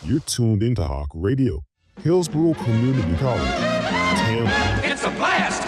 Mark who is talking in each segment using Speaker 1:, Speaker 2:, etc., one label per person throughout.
Speaker 1: You're tuned into Hawk Radio, Hillsborough Community College, Tampa.
Speaker 2: It's a blast!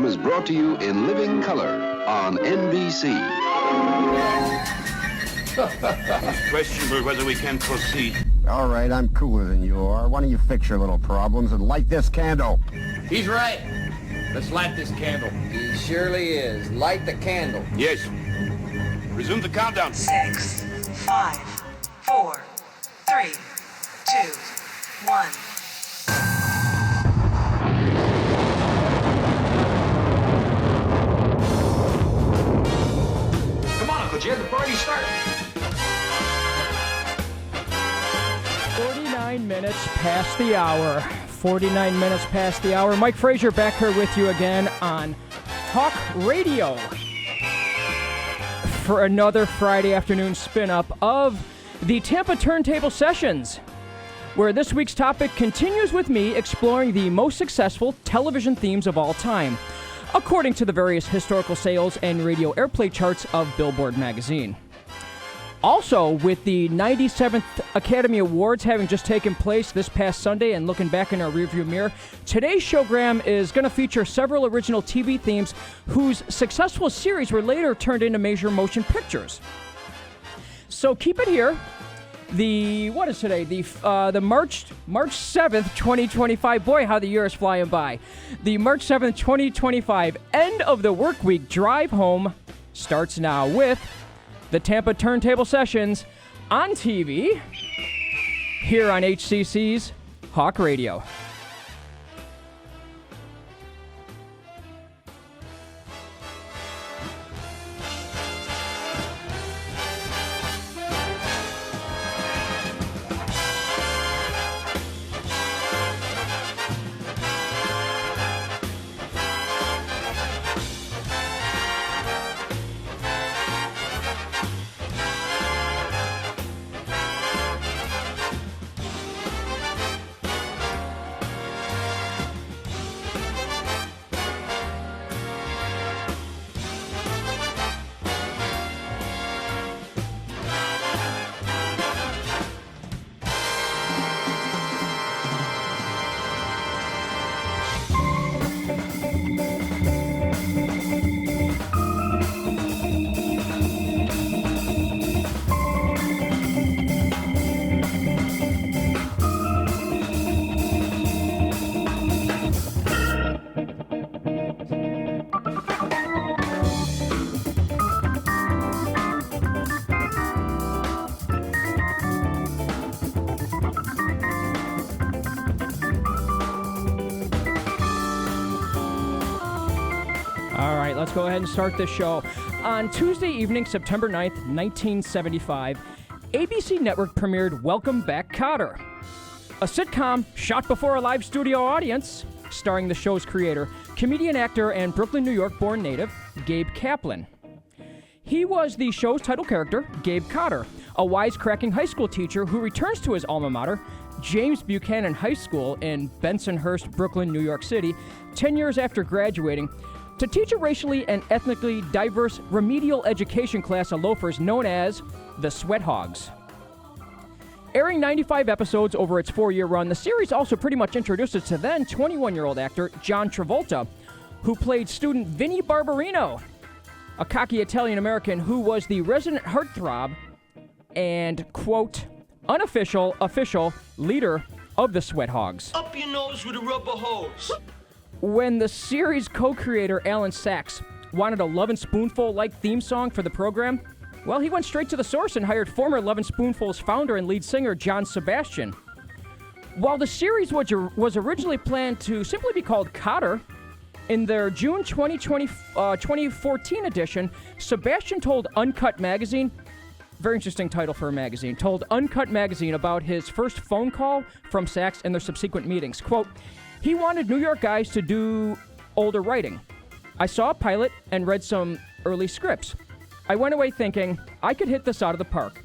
Speaker 3: Is brought to you in living color on NBC.
Speaker 2: Questionable whether we can proceed.
Speaker 4: All right, I'm cooler than you are. Why don't you fix your little problems and light this candle?
Speaker 5: He's right. Let's light this candle.
Speaker 6: He surely is. Light the candle.
Speaker 2: Yes. Resume the countdown.
Speaker 7: 6, 5, 4, 3, 2, 1.
Speaker 5: Jed, the party started.
Speaker 8: 49 minutes past the hour. 49 minutes past the hour. Mike Frazier back here with you again on Hawk Radio for another Friday afternoon spin-up of the Tampa Turntable Sessions, where this week's topic continues with me exploring the most successful television themes of all time, according to the various historical sales and radio airplay charts of Billboard magazine. Also, with the 97th Academy Awards having just taken place this past Sunday and looking back in our rearview mirror, today's showgram is going to feature several original TV themes whose successful series were later turned into major motion pictures. So keep it here. What is today? The March 7th, 2025. Boy, how the year is flying by. The March 7th, 2025 end of the work week drive home starts now with the Tampa Turntable Sessions on TV here on HCC's Hawk Radio. right, let's go ahead and start this show. On Tuesday evening, September 9th, 1975, ABC Network premiered Welcome Back, Kotter, a sitcom shot before a live studio audience, starring the show's creator, comedian, actor, and Brooklyn, New York-born native, Gabe Kaplan. He was the show's title character, Gabe Kotter, a wisecracking high school teacher who returns to his alma mater, James Buchanan High School in Bensonhurst, Brooklyn, New York City, 10 years after graduating, to teach a racially and ethnically diverse remedial education class of loafers known as the Sweat Hogs. Airing 95 episodes over its 4-year run, the series also pretty much introduces to then 21-year-old actor John Travolta, who played student Vinnie Barbarino, a cocky Italian-American who was the resident heartthrob and, quote, official leader of the Sweat Hogs.
Speaker 5: Up your nose with a rubber hose.
Speaker 8: When the series co-creator Alan Sachs wanted a Lovin' Spoonful-like theme song for the program, well, he went straight to the source and hired former Lovin' Spoonful's founder and lead singer John Sebastian. While the series was originally planned to simply be called Kotter, in their June 2014 edition, Sebastian told Uncut Magazine, very interesting title for a magazine, told Uncut Magazine about his first phone call from Sachs and their subsequent meetings. Quote, he wanted New York guys to do older writing. I saw a pilot and read some early scripts. I went away thinking, I could hit this out of the park.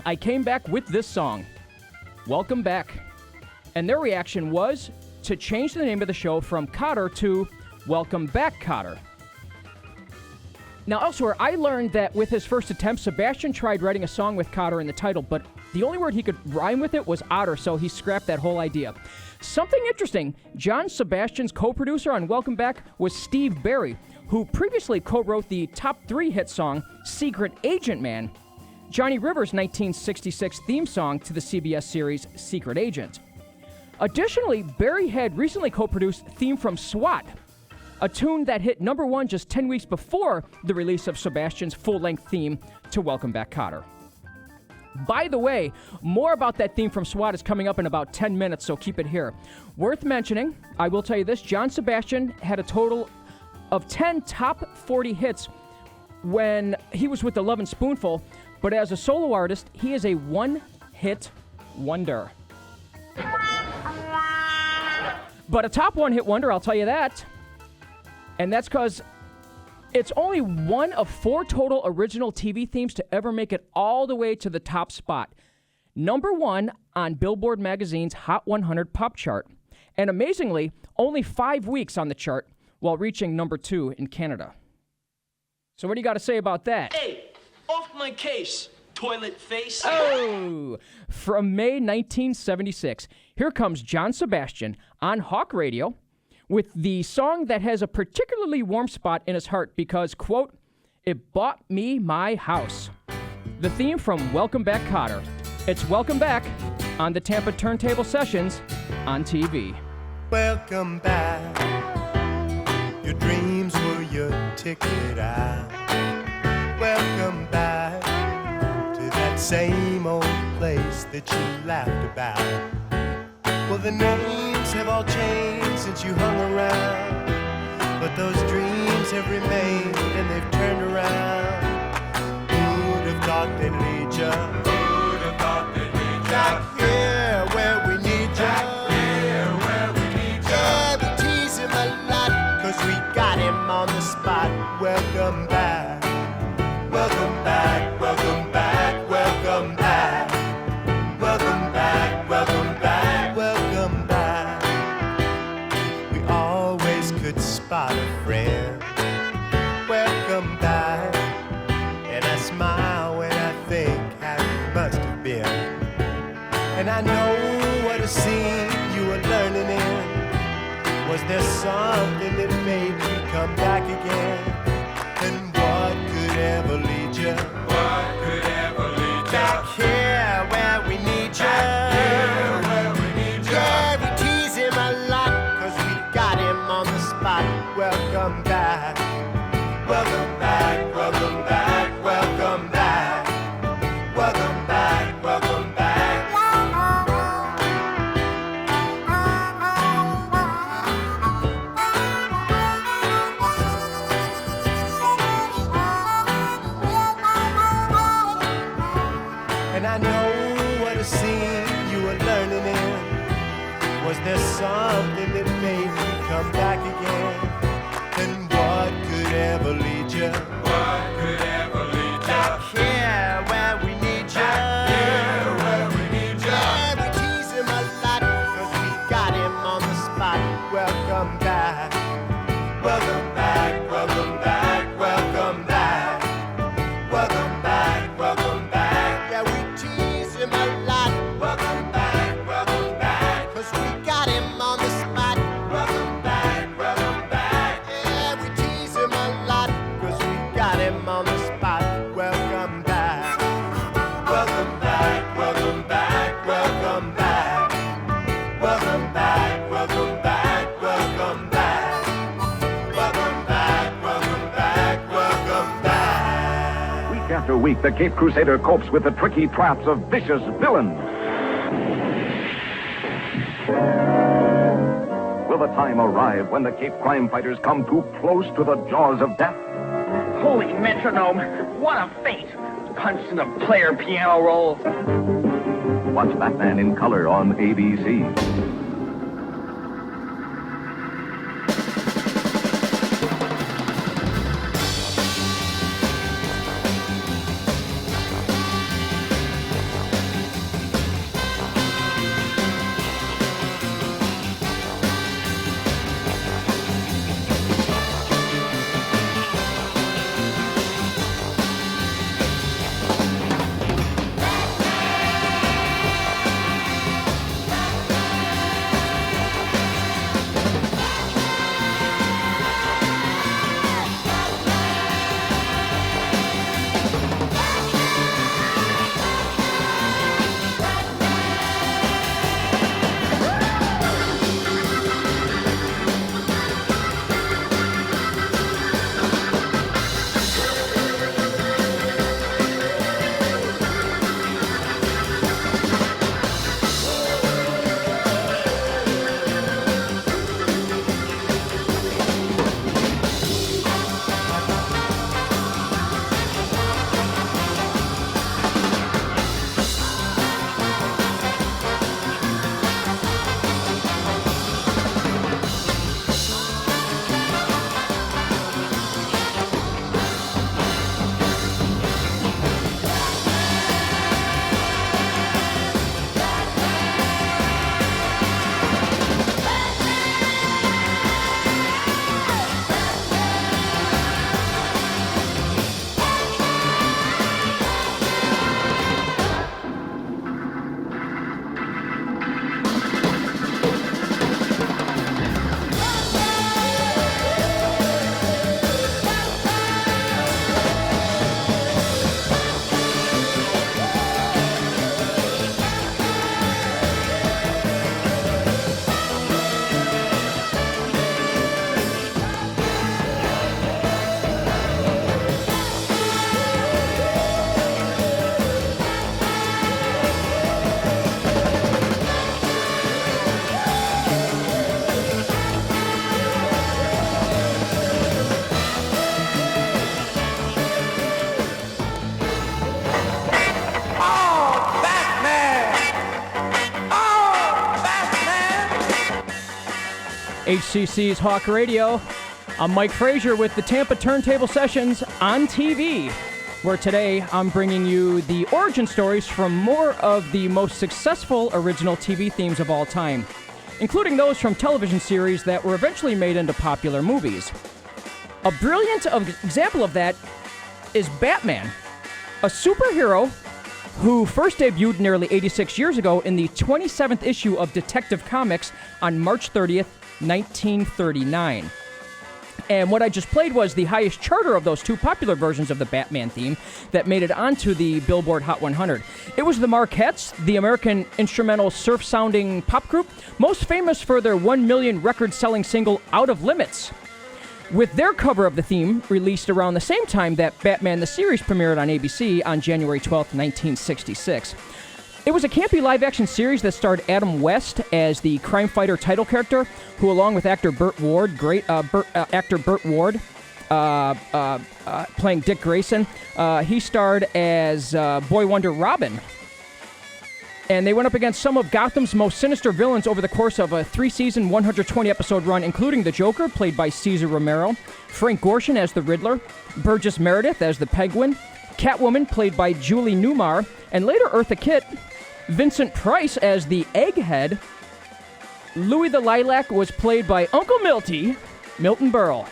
Speaker 8: I came back with this song, Welcome Back. And their reaction was to change the name of the show from Kotter to Welcome Back, Kotter. Now, elsewhere, I learned that with his first attempt, Sebastian tried writing a song with Kotter in the title, but the only word he could rhyme with it was otter, so he scrapped that whole idea. Something interesting, John Sebastian's co-producer on Welcome Back was Steve Barry, who previously co-wrote the top 3 hit song, Secret Agent Man, Johnny Rivers' 1966 theme song to the CBS series Secret Agent. Additionally, Barry had recently co-produced Theme from SWAT, a tune that hit number 1 just 10 weeks before the release of Sebastian's full-length theme to Welcome Back, Kotter. By the way, more about that theme from SWAT is coming up in about 10 minutes, so keep it here. Worth mentioning, I will tell you this, John Sebastian had a total of 10 top 40 hits when he was with the Lovin' Spoonful, but as a solo artist, he is a one-hit wonder. But a top one-hit wonder, I'll tell you that. And that's because it's only one of 4 total original TV themes to ever make it all the way to the top spot. Number 1 on Billboard magazine's Hot 100 pop chart. And amazingly, only 5 weeks on the chart while reaching number 2 in Canada. So what do you got to say about that?
Speaker 5: Hey, off my case, toilet face.
Speaker 8: Oh! From May 1976, here comes John Sebastian on Hawk Radio with the song that has a particularly warm spot in his heart because, quote, it bought me my house. The theme from Welcome Back, Kotter. It's Welcome Back on the Tampa Turntable Sessions on TV.
Speaker 9: Welcome back. Your dreams were your ticket out. Welcome back to that same old place that you laughed about. Well, the names have all changed since you hung around, but those dreams have remained and they've turned around. Who'd have thought they'd lead ya? Who'd have thought they'd lead ya? Back here where we need ya. Back here where we need ya. Yeah, we tease him a lot, 'cause we got him on the spot. Welcome back. Welcome back. Welcome back. Welcome back. Welcome back. Welcome back. Welcome back. We always could spot a friend. Welcome back. And I smile when I think how it must have been. And I know what a scene you were learning in. Was there something that made you come back again? And what could ever lead you? What could ever lead you? Back here where we need you. Back here where we need you. Yeah, we tease him a lot, 'cause we got him on the spot. Welcome back. Welcome back. Welcome back. Welcome back. Welcome back. Welcome back. spot. Welcome back. Welcome back, welcome back, welcome back. Welcome back, welcome back. Yeah, we tease him a lot. Welcome back, 'cause we got him on the spot. Welcome back. Yeah, we tease him a lot, 'cause we got him on the spot. Welcome back. Welcome back, welcome back, welcome back. Welcome back, welcome back, welcome back. Welcome back, welcome back, welcome back.
Speaker 10: Week after week, the Cape Crusader copes with the tricky traps of vicious villains. Will the time arrive when the Cape crime fighters come too close to the jaws of death?
Speaker 11: Holy metronome, what a fate! Punch in the player piano roll.
Speaker 10: Watch Batman in color on ABC.
Speaker 8: HCC's Hawk Radio. I'm Mike Frazier with the Tampa Turntable Sessions on TV, where today I'm bringing you the origin stories from more of the most successful original TV themes of all time, including those from television series that were eventually made into popular movies. A brilliant example of that is Batman, a superhero who first debuted nearly 86 years ago in the 27th issue of Detective Comics on March 30th, 1939. And what I just played was the highest charter of those two popular versions of the Batman theme that made it onto the Billboard Hot 100. It was the Marquettes, the American instrumental surf-sounding pop group, most famous for their 1 million record-selling single Out of Limits, with their cover of the theme released around the same time that Batman the series premiered on ABC on January 12th, 1966. It was a campy live-action series that starred Adam West as the crime fighter title character, who, along with actor Burt Ward, playing Dick Grayson, he starred as Boy Wonder Robin. And they went up against some of Gotham's most sinister villains over the course of a 3-season, 120-episode run, including the Joker, played by Cesar Romero, Frank Gorshin as the Riddler, Burgess Meredith as the Penguin, Catwoman, played by Julie Newmar, and later Eartha Kitt, Vincent Price as the Egghead, Louis the Lilac was played by Uncle Milty, Milton Berle.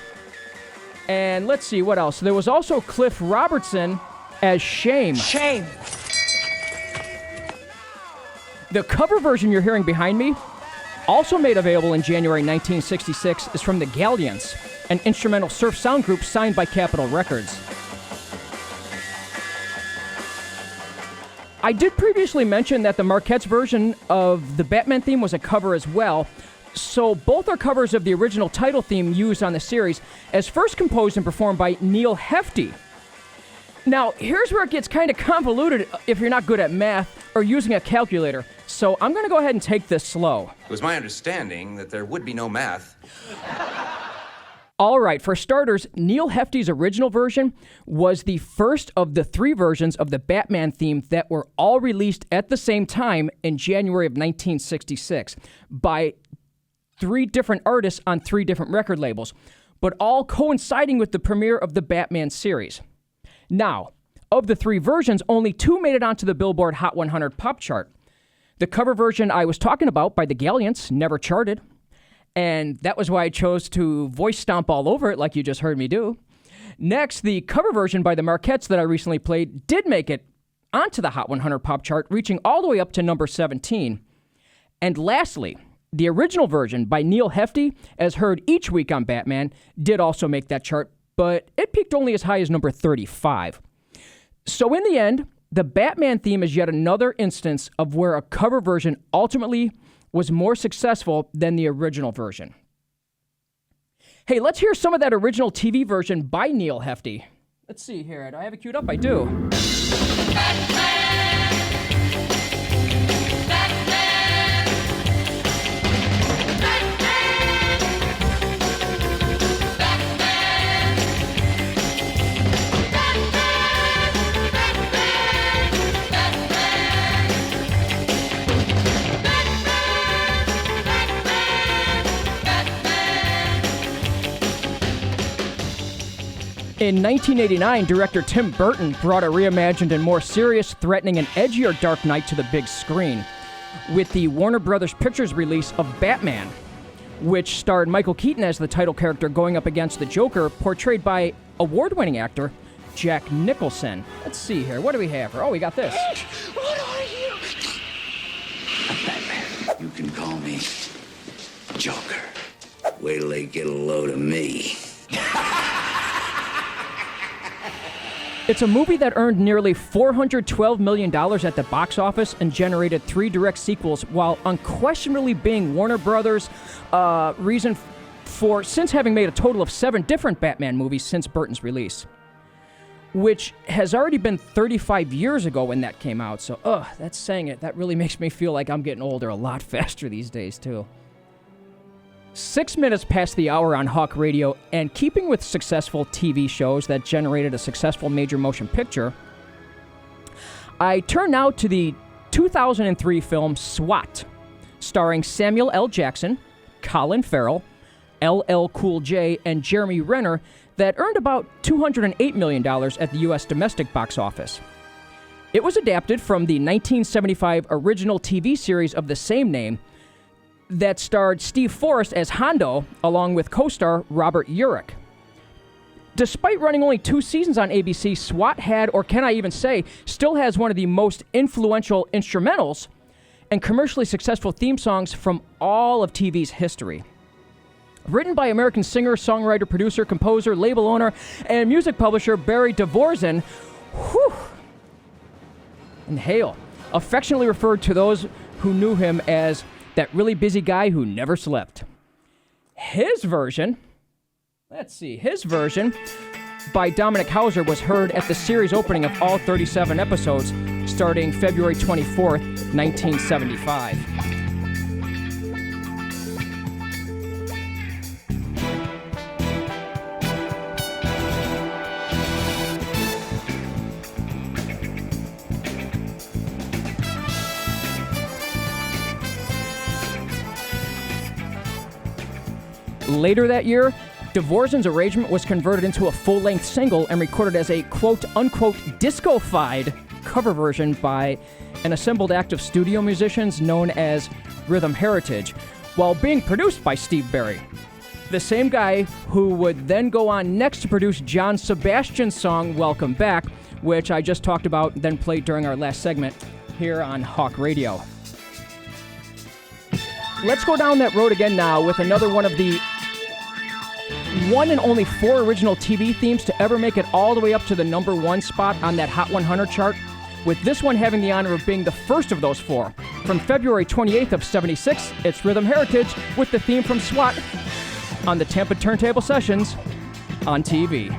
Speaker 8: And let's see, what else? There was also Cliff Robertson as Shame.
Speaker 5: Shame.
Speaker 8: The cover version you're hearing behind me, also made available in January 1966, is from the Galleons, an instrumental surf sound group signed by Capitol Records. I did previously mention that the Marquette's version of the Batman theme was a cover as well, so both are covers of the original title theme used on the series, as first composed and performed by Neil Hefti. Now, here's where it gets kind of convoluted if you're not good at math or using a calculator, so I'm going to go ahead and take this slow.
Speaker 12: It was my understanding that there would be no math.
Speaker 8: All right, for starters, Neil Hefti's original version was the first of the 3 versions of the Batman theme that were all released at the same time in January of 1966 by 3 different artists on 3 different record labels, but all coinciding with the premiere of the Batman series. Now, of the 3 versions, only 2 made it onto the Billboard Hot 100 pop chart. The cover version I was talking about by the Galleons never charted, and that was why I chose to voice stomp all over it like you just heard me do. Next, the cover version by the Marquettes that I recently played did make it onto the Hot 100 pop chart, reaching all the way up to number 17. And lastly, the original version by Neil Hefti, as heard each week on Batman, did also make that chart, but it peaked only as high as number 35. So in the end, the Batman theme is yet another instance of where a cover version ultimately was more successful than the original version. Hey, let's hear some of that original TV version by Neil Hefti. Let's see here. Do I have it queued up? I do. In 1989, director Tim Burton brought a reimagined and more serious, threatening, and edgier Dark Knight to the big screen with the Warner Brothers Pictures release of Batman, which starred Michael Keaton as the title character going up against the Joker, portrayed by award-winning actor Jack Nicholson. Let's see here. What do we have here? Oh, we got this.
Speaker 5: What are you?
Speaker 13: I'm Batman. You can call me Joker. Wait till they get a load of me.
Speaker 8: It's a movie that earned nearly $412 million at the box office and generated 3 direct sequels, while unquestionably being Warner Brothers' reason for, since having made a total of 7 different Batman movies since Burton's release, which has already been 35 years ago when that came out. So, that's saying it. That really makes me feel like I'm getting older a lot faster these days, too. 6 minutes past the hour on Hawk Radio, and keeping with successful TV shows that generated a successful major motion picture, I turn now to the 2003 film SWAT, starring Samuel L. Jackson, Colin Farrell, LL Cool J, and Jeremy Renner, that earned about $208 million at the U.S. domestic box office. It was adapted from the 1975 original TV series of the same name, that starred Steve Forrest as Hondo, along with co-star Robert Urich. Despite running only 2 seasons on ABC, SWAT had, or can I even say, still has one of the most influential instrumentals and commercially successful theme songs from all of TV's history. Written by American singer, songwriter, producer, composer, label owner, and music publisher Barry Dvorak, and Hale, affectionately referred to those who knew him as that really busy guy who never slept. His version by Dominic Hauser was heard at the series opening of all 37 episodes, starting February 24th, 1975. Later that year, Dvorak's arrangement was converted into a full-length single and recorded as a quote-unquote disco-fied cover version by an assembled act of studio musicians known as Rhythm Heritage, while being produced by Steve Barry. The same guy who would then go on next to produce John Sebastian's song Welcome Back, which I just talked about, then played during our last segment here on Hawk Radio. Let's go down that road again now with another one of the one and only 4 original TV themes to ever make it all the way up to the number 1 spot on that Hot 100 chart, with this one having the honor of being the first of those 4. From February 28th of 76, it's Rhythm Heritage with the theme from SWAT on the Tampa Turntable Sessions on TV.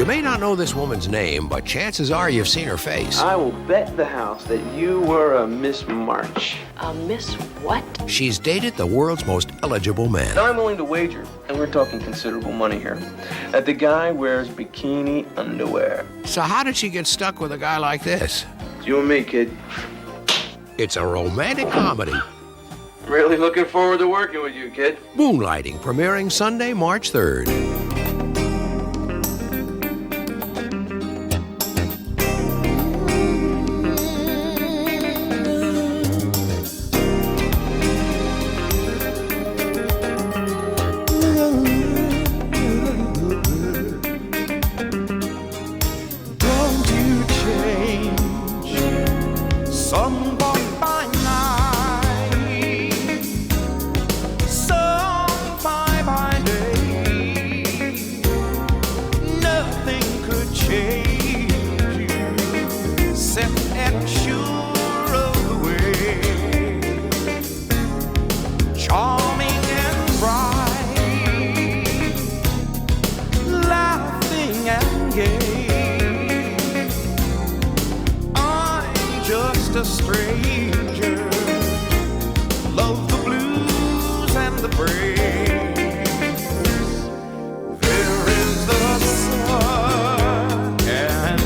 Speaker 14: You may not know this woman's name, but chances are you've seen her face.
Speaker 15: I will bet the house that you were a Miss March.
Speaker 7: A Miss what?
Speaker 14: She's dated the world's most eligible man.
Speaker 15: I'm willing to wager, and we're talking considerable money here, that the guy wears bikini underwear.
Speaker 14: So how did she get stuck with a guy like this?
Speaker 15: It's you and me, kid.
Speaker 14: It's a romantic comedy.
Speaker 15: Really looking forward to working with you, kid.
Speaker 14: Moonlighting, premiering Sunday, March 3rd.
Speaker 9: There is the sun and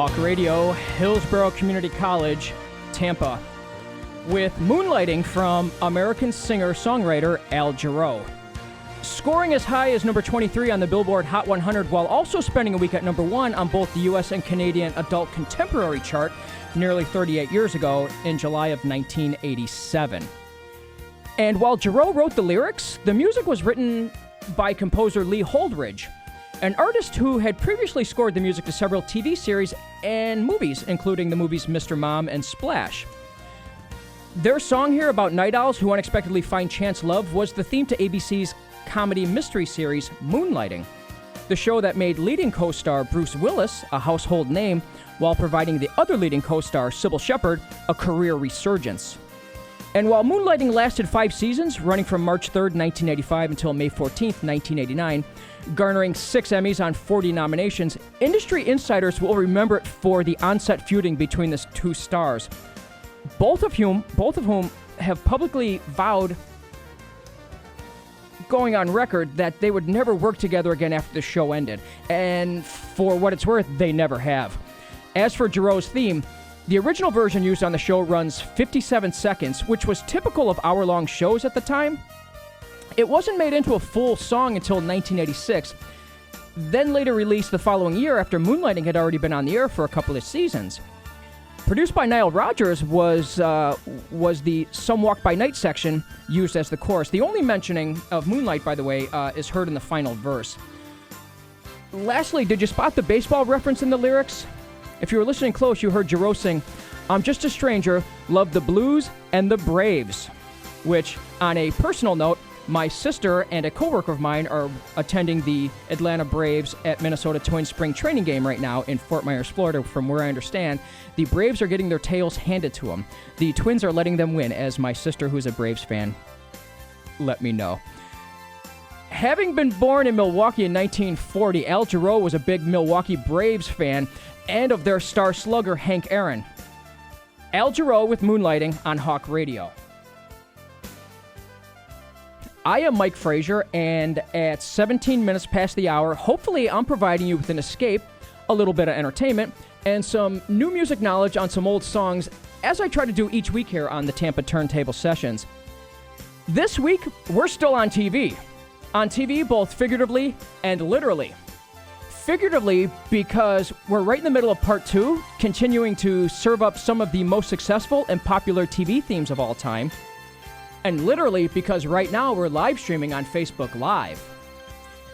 Speaker 8: Hawk Radio, Hillsborough Community College, Tampa, with Moonlighting from American singer-songwriter Al Jarreau. Scoring as high as number 23 on the Billboard Hot 100 while also spending a week at number 1 on both the U.S. and Canadian Adult Contemporary chart nearly 38 years ago in July of 1987. And while Jarreau wrote the lyrics, the music was written by composer Lee Holdridge, an artist who had previously scored the music to several TV series and movies, including the movies Mr. Mom and Splash. Their song here about night owls who unexpectedly find chance love was the theme to ABC's comedy mystery series Moonlighting, the show that made leading co-star Bruce Willis a household name while providing the other leading co-star Sybil Shepherd a career resurgence. And while Moonlighting lasted 5 seasons, running from March 3rd, 1985 until May 14th, 1989, garnering 6 Emmys on 40 nominations, industry insiders will remember it for the on-set feuding between the two stars, both of whom have publicly vowed, going on record, that they would never work together again after the show ended. And for what it's worth, they never have. As for Jarreau's theme, the original version used on the show runs 57 seconds, which was typical of hour-long shows at the time. It wasn't made into a full song until 1986, then later released the following year after Moonlighting had already been on the air for a couple of seasons. Produced by Nile Rodgers was the Some Walk by Night section used as the chorus. The only mentioning of Moonlight, by the way, is heard in the final verse. Lastly, did you spot the baseball reference in the lyrics? If you were listening close, you heard Jarreau sing, "I'm just a stranger, love the Blues and the Braves," which, on a personal note, my sister and a coworker of mine are attending the Atlanta Braves at Minnesota Twins spring training game right now in Fort Myers, Florida. From where I understand, the Braves are getting their tails handed to them. The Twins are letting them win, as my sister, who's a Braves fan, let me know. Having been born in Milwaukee in 1940, Al Jarreau was a big Milwaukee Braves fan and of their star slugger, Hank Aaron. Al Jarreau with Moonlighting on Hawk Radio. I am Mike Frazier, and at 17 minutes past the hour, hopefully I'm providing you with an escape, a little bit of entertainment, and some new music knowledge on some old songs, as I try to do each week here on the Tampa Turntable Sessions. This week, we're still on TV. On TV, both figuratively and literally. Figuratively, because we're right in the middle of part 2, continuing to serve up some of the most successful and popular TV themes of all time. And literally, because right now we're live streaming on Facebook Live.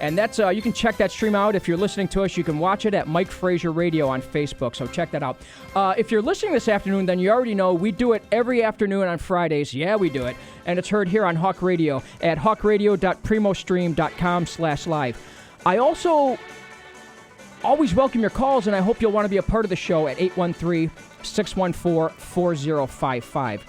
Speaker 8: And that's you can check that stream out. If you're listening to us, you can watch it at Mike Frazier Radio on Facebook, so check that out. If you're listening this afternoon, then you already know we do it every afternoon on Fridays. Yeah, we do it. And it's heard here on Hawk Radio at hawkradio.primostream.com/live. I also always welcome your calls, and I hope you'll want to be a part of the show at 813-614-4055.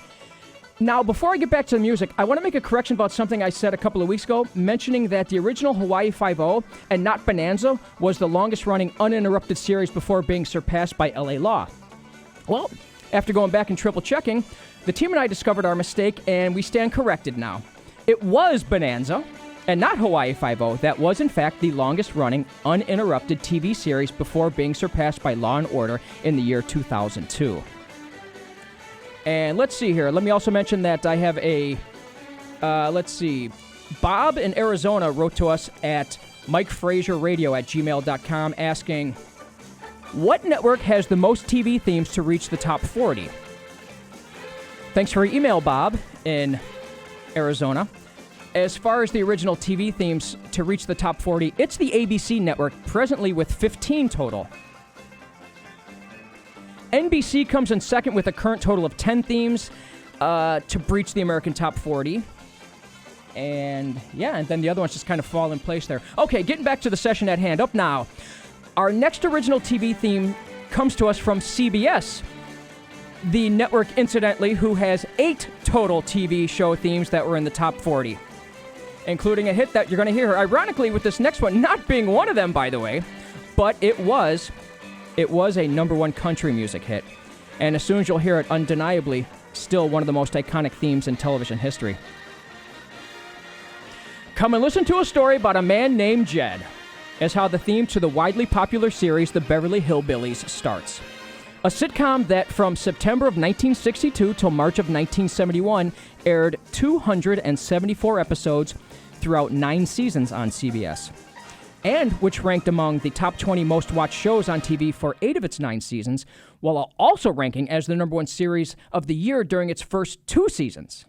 Speaker 8: Now, before I get back to the music, I want to make a correction about something I said a couple of weeks ago, mentioning that the original Hawaii Five-0 and not Bonanza was the longest-running uninterrupted series before being surpassed by LA Law. Well, after going back and triple-checking, the team and I discovered our mistake, and we stand corrected now. It was Bonanza, and not Hawaii Five-0, that was in fact the longest-running uninterrupted TV series before being surpassed by Law & Order in the year 2002. And let's see here. Let me also mention that I have a, Bob in Arizona wrote to us at MikeFrazierRadio@gmail.com asking, what network has the most TV themes to reach the top 40? Thanks for your email, Bob in Arizona. As far as the original TV themes to reach the top 40, it's the ABC network, presently with 15 total. NBC comes in second with a current total of 10 themes to breach the American top 40. And then the other ones just kind of fall in place there. Okay, getting back to the session at hand. Up now, our next original TV theme comes to us from CBS, the network, incidentally, who has 8 total TV show themes that were in the top 40, including a hit that you're going to hear, ironically, with this next one not being one of them, by the way, but it was a number 1 country music hit. And as soon as you'll hear it, undeniably, still one of the most iconic themes in television history. Come and listen to a story about a man named Jed. as how the theme to the widely popular series The Beverly Hillbillies starts. A sitcom that from September of 1962 till March of 1971 aired 274 episodes throughout 9 seasons on CBS, and which ranked among the top 20 most watched shows on TV for 8 of its 9 seasons, while also ranking as the #1 series of the year during its first 2 seasons.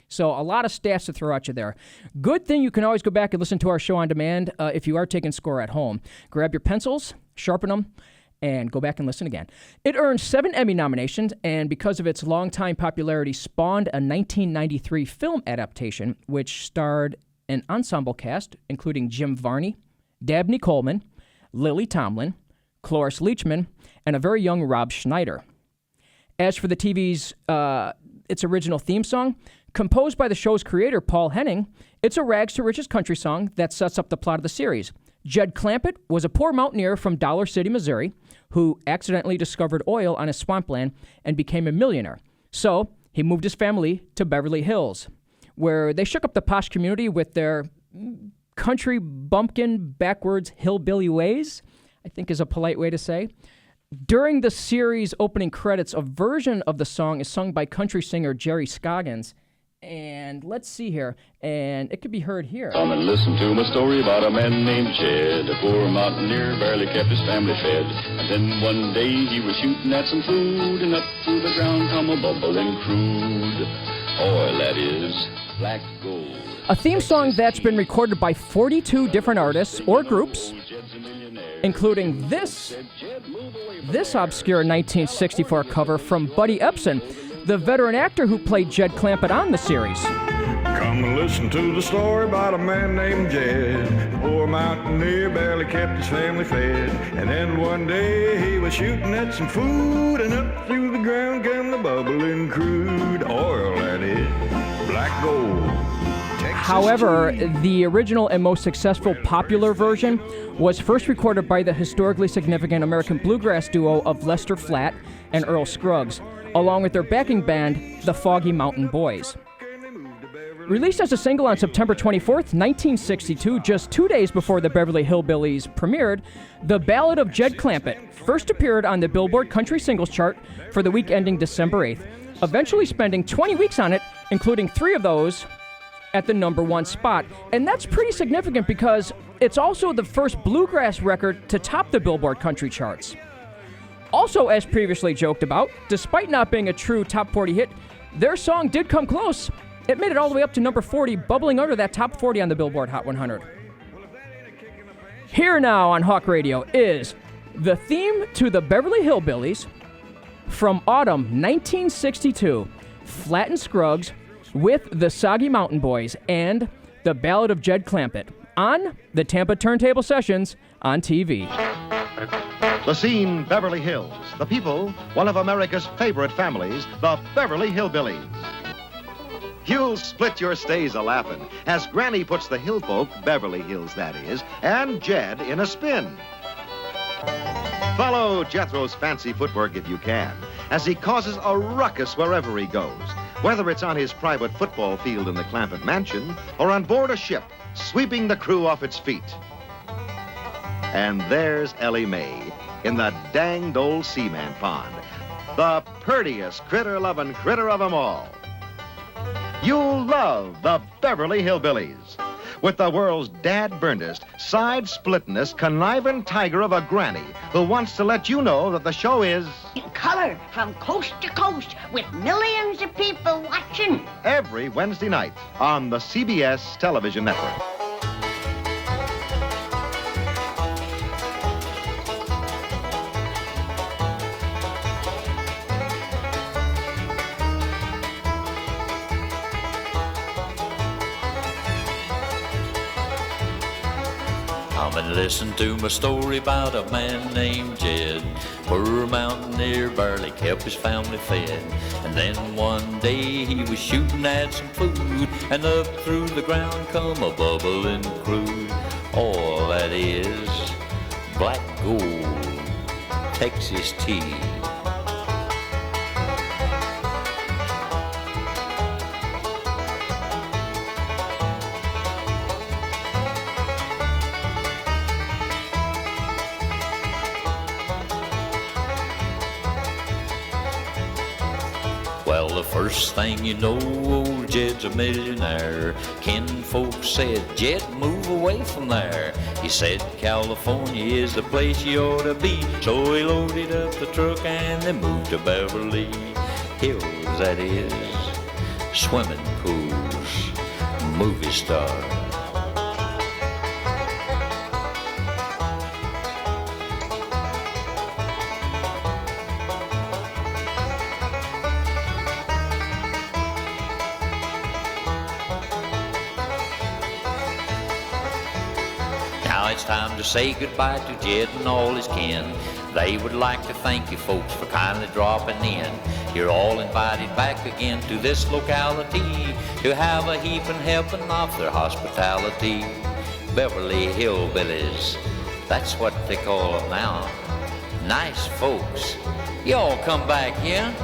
Speaker 8: So a lot of stats to throw at you there. Good thing you can always go back and listen to our show on demand if you are taking score at home. Grab your pencils, sharpen them, and go back and listen again. It earned 7 Emmy nominations, and because of its longtime popularity, spawned a 1993 film adaptation, which starred an ensemble cast, including Jim Varney, Dabney Coleman, Lily Tomlin, Cloris Leachman, and a very young Rob Schneider. As for the TV's its original theme song, composed by the show's creator, Paul Henning, it's a rags to riches country song that sets up the plot of the series. Jed Clampett was a poor mountaineer from Dollar City, Missouri, who accidentally discovered oil on his swampland and became a millionaire. So he moved his family to Beverly Hills, where they shook up the posh community with their country bumpkin backwards hillbilly ways, I think is a polite way to say. During the series' opening credits, a version of the song is sung by country singer Jerry Scoggins. And let's see here, and it could be heard here.
Speaker 16: Come and listen to my story about a man named Jed, a poor mountaineer, barely kept his family fed. And then one day he was shooting at some food, and up through the ground come a bubbling crude oil, that is, black gold.
Speaker 8: A theme song that's been recorded by 42 different artists or groups, including this obscure 1964 cover from Buddy Ebsen, the veteran actor who played Jed Clampett on the series.
Speaker 16: Come and listen to the story about a man named Jed, poor mountaineer, barely kept his family fed. And then one day he was shooting at some food, and up through the ground came the bubbling crude oil, that is, black gold.
Speaker 8: However, the original and most successful popular version was first recorded by the historically significant American bluegrass duo of Lester Flatt and Earl Scruggs, along with their backing band, the Foggy Mountain Boys. Released as a single on September 24th, 1962, just 2 days before the Beverly Hillbillies premiered, The Ballad of Jed Clampett first appeared on the Billboard Country Singles Chart for the week ending December 8th, eventually spending 20 weeks on it, including 3 of those at the #1 spot. And that's pretty significant because it's also the first bluegrass record to top the Billboard Country charts. Also, as previously joked about, despite not being a true top 40 hit, their song did come close. It made it all the way up to number 40, bubbling under that top 40 on the Billboard Hot 100. Here now on Hawk Radio is the theme to the Beverly Hillbillies from autumn 1962, Flatt and Scruggs with the Soggy Mountain Boys and The Ballad of Jed Clampett on the Tampa Turntable Sessions on TV.
Speaker 17: The scene, Beverly Hills. The people, one of America's favorite families, the Beverly Hillbillies. You'll split your stays a-laughin' as Granny puts the hill folk, Beverly Hills that is, and Jed in a spin. Follow Jethro's fancy footwork if you can, as he causes a ruckus wherever he goes, whether it's on his private football field in the Clampett mansion or on board a ship, sweeping the crew off its feet. And there's Ellie Mae in the danged old Seaman Pond, the purtiest critter-loving critter of 'em all. You'll love the Beverly Hillbillies, with the world's dad-burnedest, side-splittingest, conniving tiger of a granny who wants to let you know that the show is
Speaker 18: color from coast to coast with millions of people watching.
Speaker 17: Every Wednesday night on the CBS television network.
Speaker 19: Come and listen to my story about a man named Jed. Poor mountaineer, barely kept his family fed. And then one day he was shooting at some food, and up through the ground come a bubbling crude oil, that is, black gold, Texas tea. Well, the first thing you know, old Jed's a millionaire. Kin folks said, Jed, move away from there. He said, California is the place you ought to be. So he loaded up the truck and they moved to Beverly Hills, that is. Swimming pools, movie stars. Now it's time to say goodbye to Jed and all his kin. They would like to thank you folks for kindly dropping in. You're all invited back again to this locality to have a heaping helping of their hospitality. Beverly Hillbillies, that's what they call them now. Nice folks. Y'all come back here.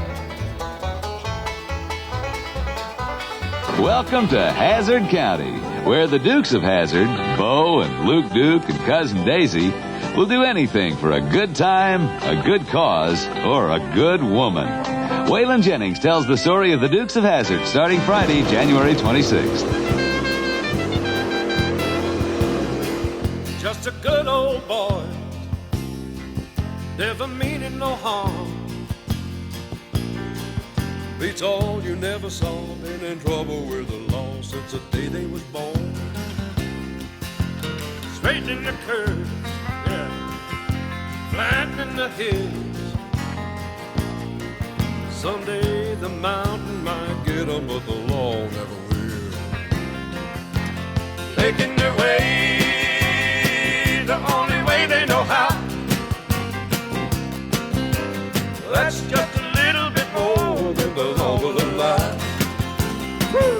Speaker 20: Welcome to Hazard County, where the Dukes of Hazard, Bo and Luke Duke and Cousin Daisy, will do anything for a good time, a good cause, or a good woman. Waylon Jennings tells the story of the Dukes of Hazzard starting Friday, January 26th.
Speaker 9: Just a good old boy, never meaning no harm. Beats all you never saw, been in trouble with the law since the day they was born. Straight in the curve, yeah, flattening the hills. Someday the mountain might get them, but the law never will. Making their way the only way they know how. That's just a little bit more than the law will allow. Woo!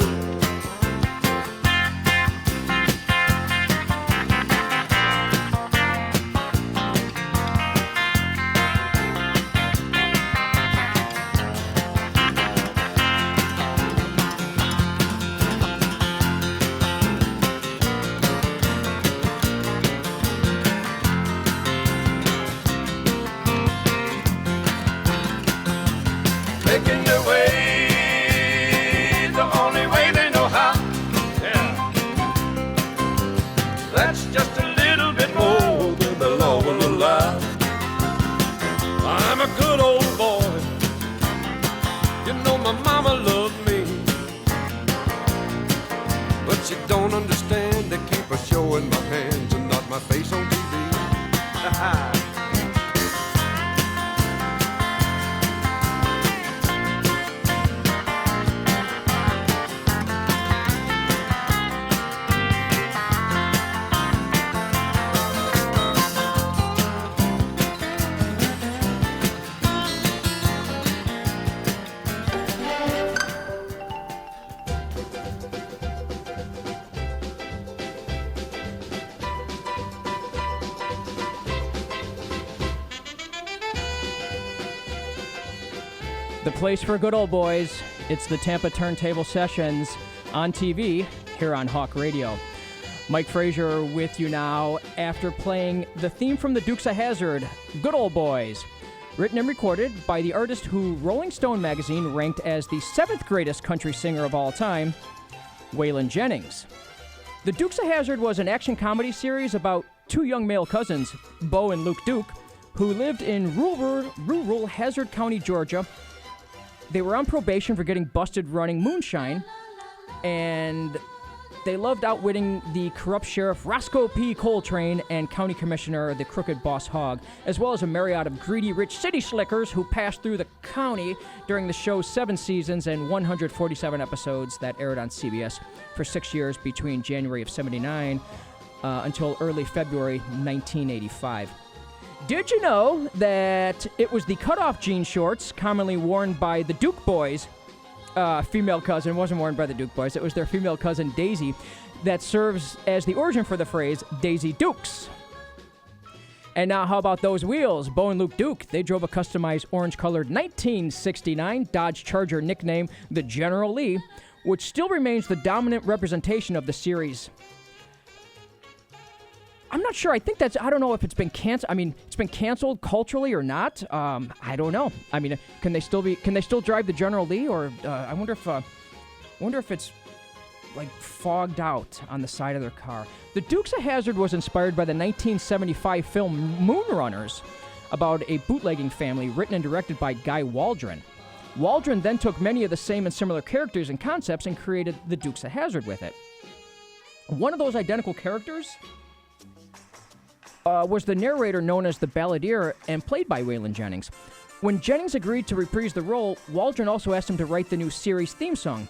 Speaker 9: Making their way the only way they know how. Yeah. That's just a little bit more than the law will allow. I'm a good old boy. You know my mama loved me, but she don't understand. They keep her showing my hands and not my face on TV.
Speaker 8: The place for good old boys. It's the Tampa Turntable Sessions on TV here on Hawk Radio. Mike Frazier with you now after playing the theme from the Dukes of Hazzard, Good Old Boys, written and recorded by the artist who Rolling Stone magazine ranked as the 7th greatest country singer of all time, Waylon Jennings. The Dukes of Hazzard was an action comedy series about two young male cousins, Bo and Luke Duke, who lived in rural Hazard County, Georgia. They were on probation for getting busted running moonshine, and they loved outwitting the corrupt sheriff Roscoe P. Coltrane and county commissioner the crooked Boss Hogg, as well as a myriad of greedy rich city slickers who passed through the county during the show's 7 seasons and 147 episodes that aired on CBS for 6 years between January of '79 until early February 1985. Did you know that it was the cutoff jean shorts commonly worn by the Duke boys, female cousin, wasn't worn by the Duke boys, it was their female cousin Daisy, that serves as the origin for the phrase Daisy Dukes? And now how about those wheels? Bo and Luke Duke, they drove a customized orange-colored 1969 Dodge Charger nicknamed the General Lee, which still remains the dominant representation of the series. I'm not sure. I think I don't know if it's been canceled. I mean, it's been canceled culturally or not. I don't know. I mean, can they still drive the General Lee, or I wonder if it's like fogged out on the side of their car. The Dukes of Hazzard was inspired by the 1975 film Moonrunners, about a bootlegging family, written and directed by Guy Waldron. Waldron then took many of the same and similar characters and concepts and created the Dukes of Hazzard with it. One of those identical characters was the narrator known as the Balladeer and played by Waylon Jennings. When Jennings agreed to reprise the role, Waldron also asked him to write the new series theme song.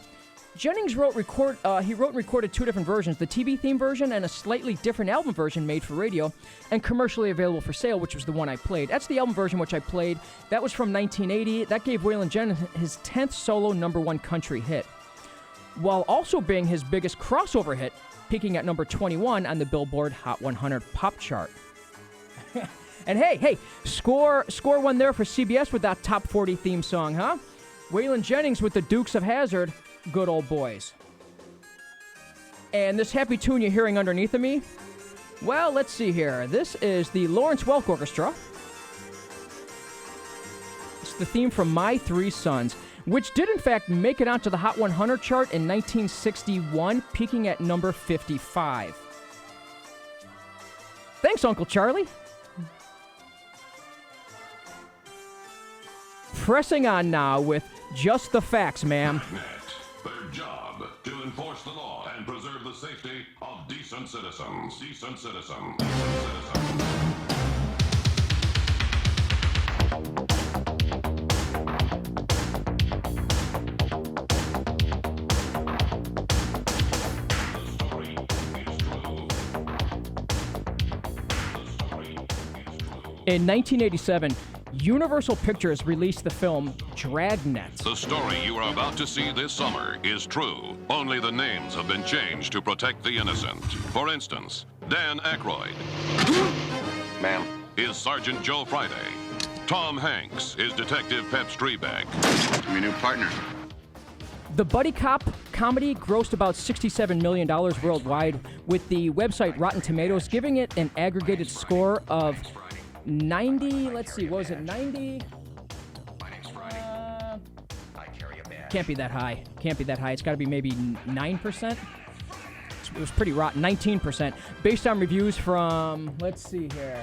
Speaker 8: Jennings wrote and recorded two different versions, the TV theme version and a slightly different album version made for radio and commercially available for sale, which was the one I played. That's the album version which I played. That was from 1980. That gave Waylon Jennings his 10th solo #1 country hit, while also being his biggest crossover hit, peaking at number 21 on the Billboard Hot 100 pop chart. And hey, score one there for CBS with that top 40 theme song, huh? Waylon Jennings with the Dukes of Hazzard, good old boys. And this happy tune you're hearing underneath of me, well, let's see here. This is the Lawrence Welk Orchestra. It's the theme from My Three Sons, which did in fact make it onto the Hot 100 chart in 1961, peaking at number 55. Thanks, Uncle Charlie. Pressing on now with Just the Facts, ma'am.
Speaker 21: Their job to enforce the law and preserve the safety of decent citizens. Decent citizens.
Speaker 8: In 1987, Universal Pictures released the film Dragnet.
Speaker 21: The story you are about to see this summer is true. Only the names have been changed to protect the innocent. For instance, Dan Aykroyd.
Speaker 10: Ma'am.
Speaker 21: Is Sergeant Joe Friday. Tom Hanks is Detective Pep Streebek.
Speaker 10: I'm your new partner.
Speaker 8: The buddy cop comedy grossed about $67 million worldwide, with the website Rotten Tomatoes giving it an aggregated score of 90, let's see, what was it, 90? Can't be that high. It's got to be maybe 9%. It was pretty rotten, 19%. Based on reviews from, let's see here,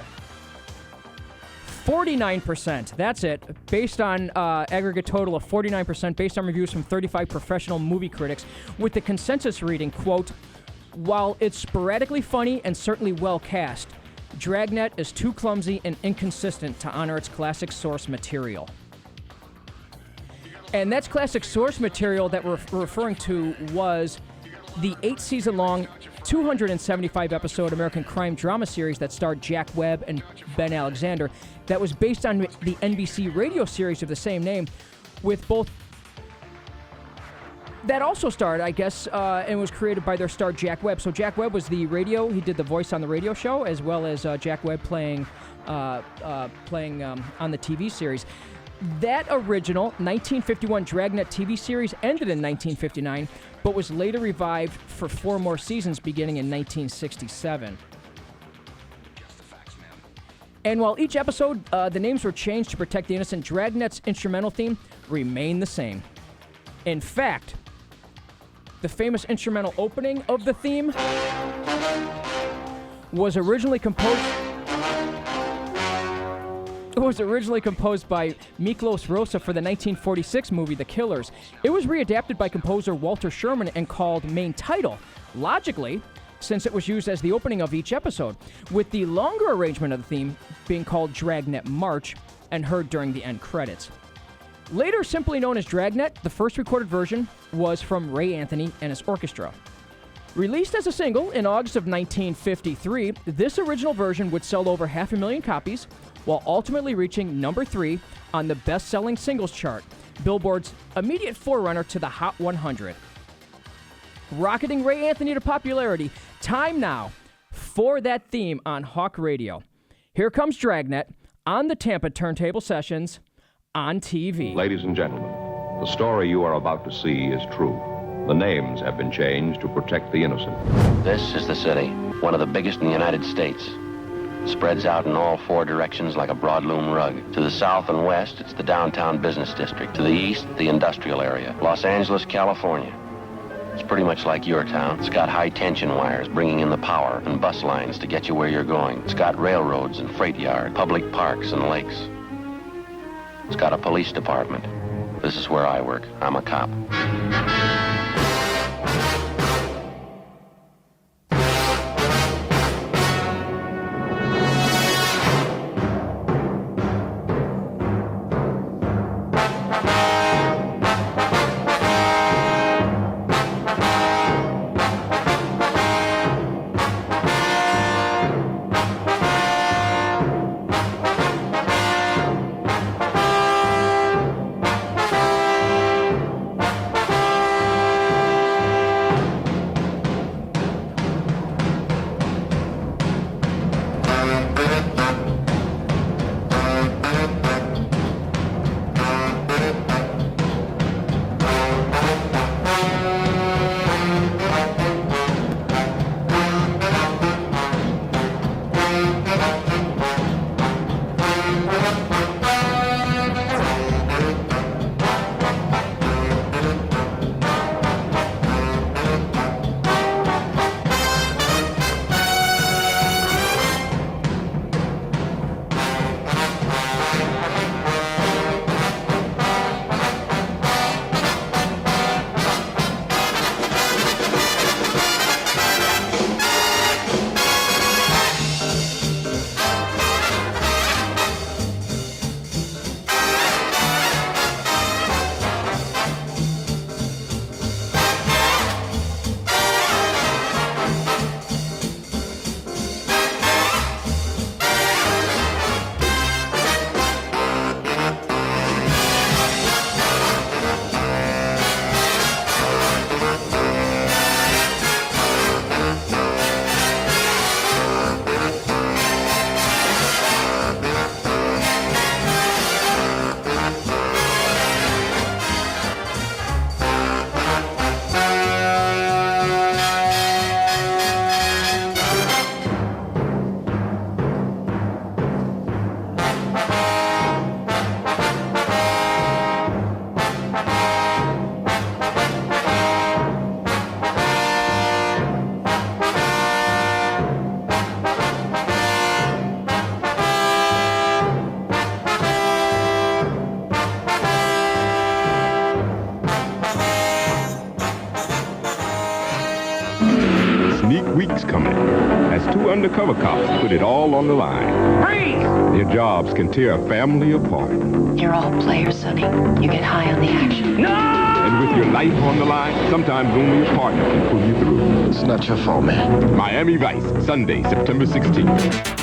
Speaker 8: 49%. That's it. Based on aggregate total of 49%, based on reviews from 35 professional movie critics, with the consensus reading, quote, while it's sporadically funny and certainly well cast, Dragnet is too clumsy and inconsistent to honor its classic source material. And that's classic source material that we're referring to was the 8-season-long, 275-episode American crime drama series that starred Jack Webb and Ben Alexander, that was based on the NBC radio series of the same name, with both... That also starred, I guess, and was created by their star Jack Webb. So Jack Webb was the radio. He did the voice on the radio show, as well as Jack Webb playing on the TV series. That original 1951 Dragnet TV series ended in 1959, but was later revived for 4 more seasons beginning in 1967. And while each episode, the names were changed to protect the innocent, Dragnet's instrumental theme remained the same. In fact, the famous instrumental opening of the theme was originally composed by Miklos Rosa for the 1946 movie The Killers. It was readapted by composer Walter Sherman and called main title, logically, since it was used as the opening of each episode, with the longer arrangement of the theme being called Dragnet March and heard during the end credits. Later simply known as Dragnet, the first recorded version was from Ray Anthony and his orchestra. Released as a single in August of 1953, this original version would sell over 500,000 copies, while ultimately reaching number 3 on the best-selling singles chart, Billboard's immediate forerunner to the Hot 100. Rocketing Ray Anthony to popularity, time now for that theme on Hawk Radio. Here comes Dragnet on the Tampa Turntable Sessions on TV.
Speaker 10: Ladies and gentlemen, the story you are about to see is true. The names have been changed to protect the innocent.
Speaker 13: This is the city.
Speaker 1: one of the biggest in the United States. Spreads out in all four directions like a broadloom rug. To the south and west, it's the downtown business district. To the east, the industrial area. Los Angeles, California. It's pretty much like your town. It's got high-tension wires bringing in the power and bus lines to get you where you're going. It's got railroads and freight yards, public parks and lakes. It's got a police department. This is where I work. I'm a cop.
Speaker 22: Weeks coming as two undercover cops put it all on the line.
Speaker 11: Freeze!
Speaker 22: Their jobs can tear a family apart.
Speaker 7: You're all players, Sonny. You get high on the action.
Speaker 11: No!
Speaker 22: And with your life on the line, sometimes only a partner can pull you through.
Speaker 4: It's not your fault, man.
Speaker 22: Miami Vice, Sunday, September 16th.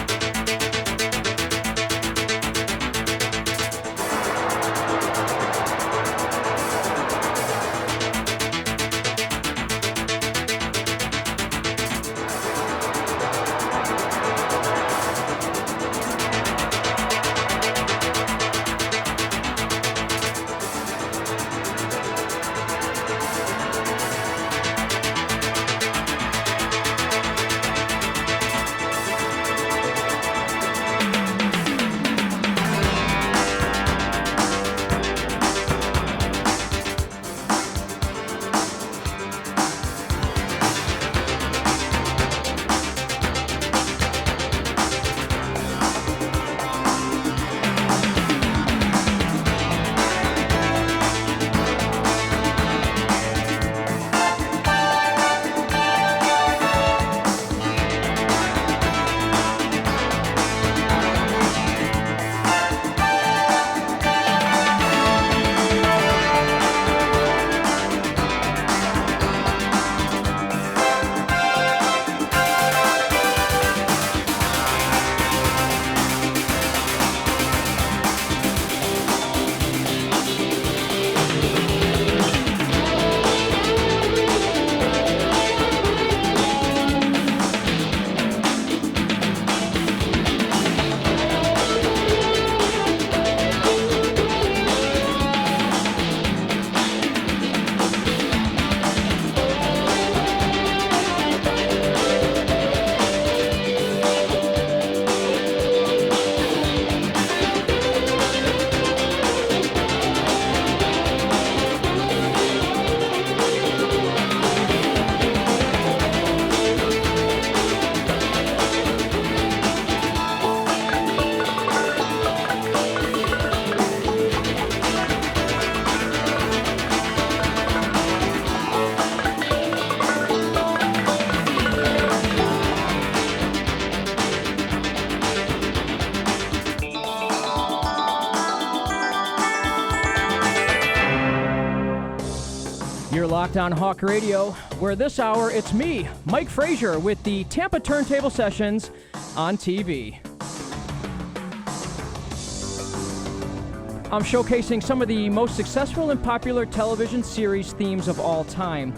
Speaker 8: locked on Hawk Radio, where this hour it's me, Mike Frazier, with the Tampa Turntable Sessions on TV. I'm showcasing some of the most successful and popular television series themes of all time,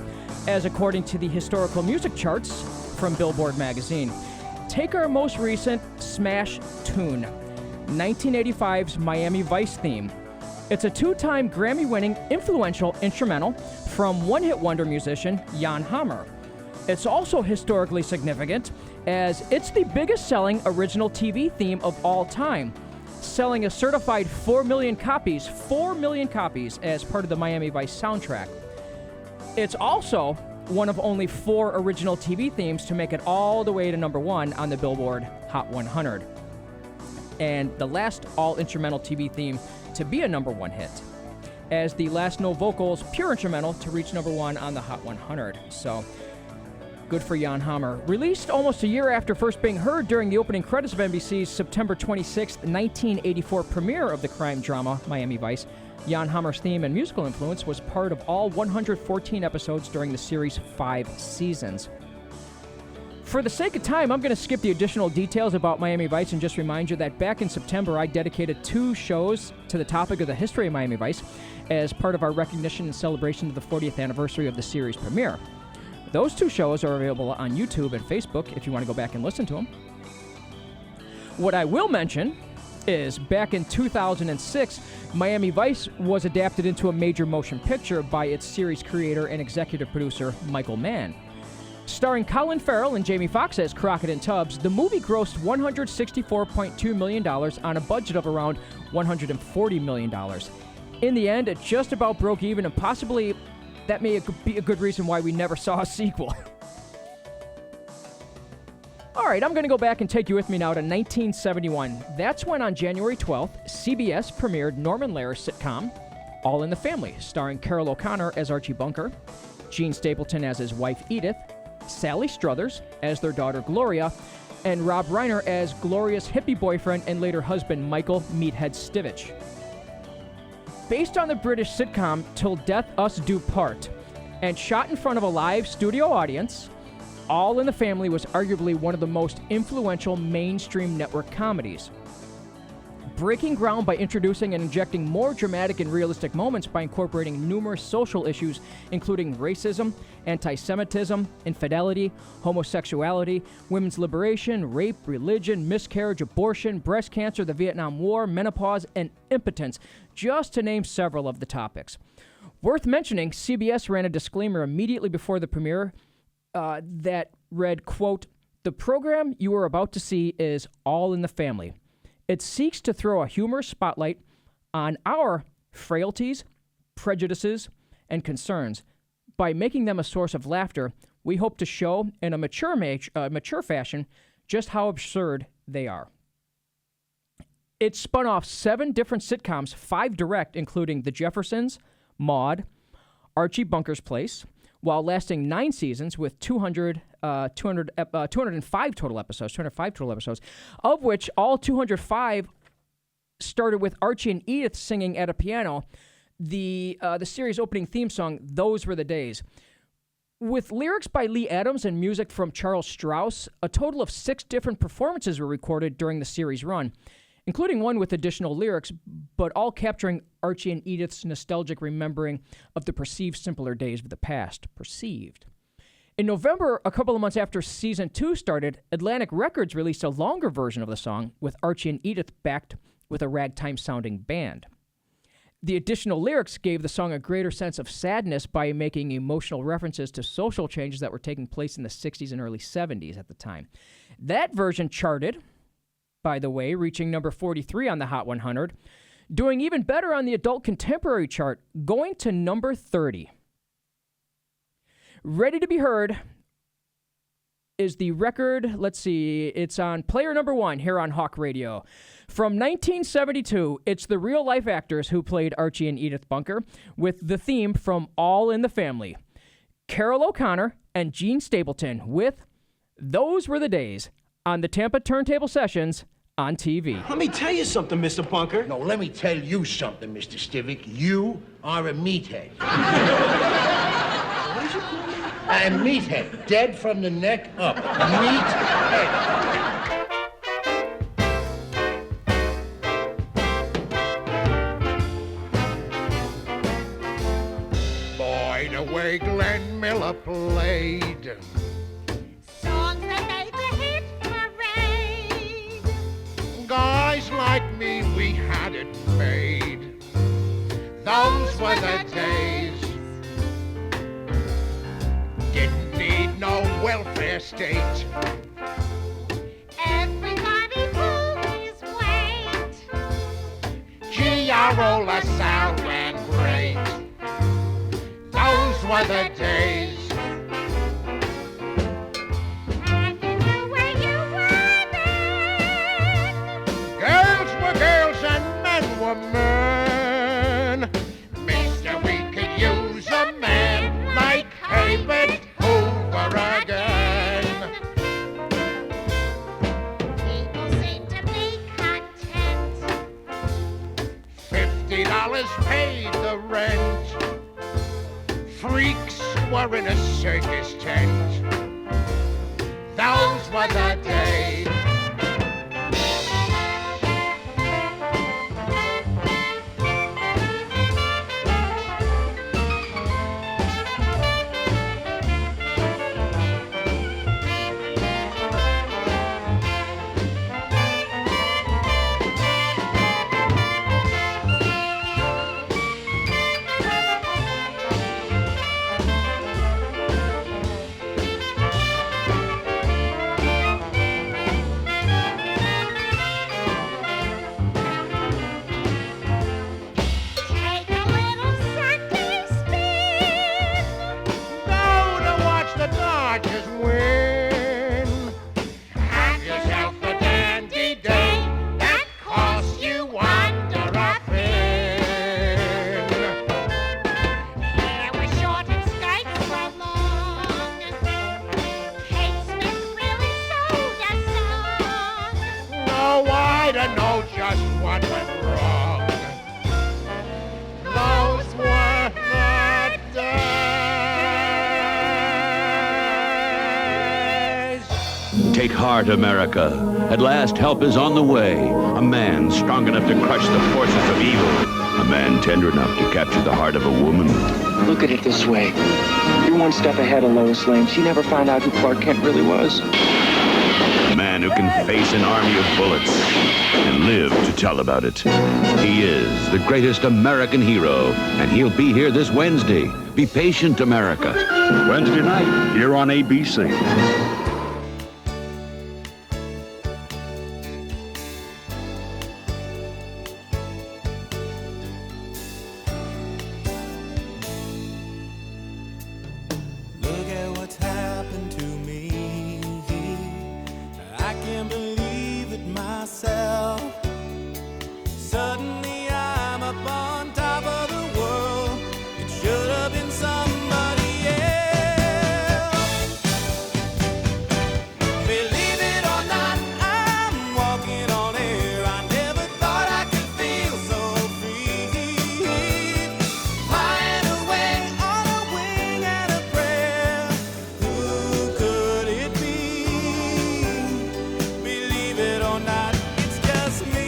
Speaker 8: as according to the historical music charts from Billboard magazine. Take our most recent smash tune, 1985's Miami Vice theme. It's a two-time Grammy-winning influential instrumental from one-hit wonder musician Jan Hammer. It's also historically significant as it's the biggest-selling original TV theme of all time, selling a certified 4 million copies as part of the Miami Vice soundtrack. It's also one of only 4 original TV themes to make it all the way to number 1 on the Billboard Hot 100. And the last all-instrumental TV theme to be a number 1 hit, as the last no vocals pure instrumental to reach number 1 on the Hot 100. So, good for Jan Hammer. Released almost a year after first being heard during the opening credits of NBC's September 26, 1984 premiere of the crime drama Miami Vice, Jan Hammer's theme and musical influence was part of all 114 episodes during the series' 5 seasons. For the sake of time, I'm going to skip the additional details about Miami Vice and just remind you that back in September, I dedicated 2 shows to the topic of the history of Miami Vice as part of our recognition and celebration of the 40th anniversary of the series premiere. Those 2 shows are available on YouTube and Facebook if you want to go back and listen to them. What I will mention is back in 2006, Miami Vice was adapted into a major motion picture by its series creator and executive producer, Michael Mann. Starring Colin Farrell and Jamie Foxx as Crockett and Tubbs, the movie grossed $164.2 million on a budget of around $140 million. In the end, it just about broke even, and possibly that may be a good reason why we never saw a sequel. All right, I'm going to go back and take you with me now to 1971. That's when, on January 12th, CBS premiered Norman Lear's sitcom, All in the Family, starring Carol O'Connor as Archie Bunker, Gene Stapleton as his wife Edith, Sally Struthers as their daughter Gloria, and Rob Reiner as Gloria's hippie boyfriend and later husband Michael Meathead Stivich. Based on the British sitcom Till Death Us Do Part, and shot in front of a live studio audience, All in the Family was arguably one of the most influential mainstream network comedies. Breaking ground by introducing and injecting more dramatic and realistic moments by incorporating numerous social issues, including racism, anti-Semitism, infidelity, homosexuality, women's liberation, rape, religion, miscarriage, abortion, breast cancer, the Vietnam War, menopause, and impotence, just to name several of the topics. Worth mentioning, CBS ran a disclaimer immediately before the premiere that read, quote, "The program you are about to see is All in the Family. It seeks to throw a humorous spotlight on our frailties, prejudices, and concerns. By making them a source of laughter, we hope to show in a mature fashion just how absurd they are." It spun off 7 different sitcoms, 5 direct, including The Jeffersons, Maude, Archie Bunker's Place, while lasting 9 seasons with 205 total episodes, of which all 205 started with Archie and Edith singing at a piano the series opening theme song, Those Were the Days. With lyrics by Lee Adams and music from Charles Strauss, a total of 6 different performances were recorded during the series run, including one with additional lyrics, but all capturing Archie and Edith's nostalgic remembering of the perceived simpler days of the past. Perceived. In November, a couple of months after Season 2 started, Atlantic Records released a longer version of the song, with Archie and Edith backed with a ragtime-sounding band. The additional lyrics gave the song a greater sense of sadness by making emotional references to social changes that were taking place in the 60s and early 70s at the time. That version charted, by the way, reaching number 43 on the Hot 100, doing even better on the adult contemporary chart, going to number 30. Ready to be heard is the record, let's see, it's on player number 1 here on Hawk Radio. From 1972, it's the real-life actors who played Archie and Edith Bunker with the theme from All in the Family. Carol O'Connor and Gene Stapleton with Those Were the Days on the Tampa Turntable Sessions on TV.
Speaker 5: Let me tell you something, Mr. Bunker.
Speaker 3: No, let me tell you something, Mr. Stivic. You are a meathead. Meathead, dead from the neck up. Meathead. Boy, the way Glenn Miller played.
Speaker 6: Songs that made the hit parade.
Speaker 3: Guys like me, we had it made. Those were the days. Didn't need no welfare state.
Speaker 6: Everybody pulled his weight.
Speaker 3: Gee, our old LaSalle ran great. Those were the days.
Speaker 6: And you knew where you were then.
Speaker 3: Girls were girls and men were men. Mister, we could use a man like Herbert Hoover again.
Speaker 6: People seem to be content.
Speaker 3: $50 paid the rent. Freaks were in a circus tent. Those were the days.
Speaker 6: Take a little Sunday spin.
Speaker 3: Go to watch the Dodgers win. Have yourself a dandy day that costs you under a fin.
Speaker 6: Hair was short and skirts were long. Kate Smith really sold a song.
Speaker 3: No, I don't know just what went wrong. Those were the days.
Speaker 2: Take heart, America. At last, help is on the way. A man strong enough to crush the forces of evil. A man tender enough to capture the heart of a woman.
Speaker 15: Look at it this way. You're one step ahead of Lois Lane. She never found out who Clark Kent really was.
Speaker 2: A man who can face an army of bullets and live to tell about it. He is the greatest American hero, and he'll be here this Wednesday. Be patient, America.
Speaker 23: Wednesday night, here on ABC.
Speaker 9: Look at what's happened to me. I can't believe it myself. Suddenly I'm up on top of the world. It should have been somebody else. Believe it or not, I'm walking on air. I never thought I could feel so free. Flying away on a wing and a prayer. Who could it be? Believe it or not, it's just me.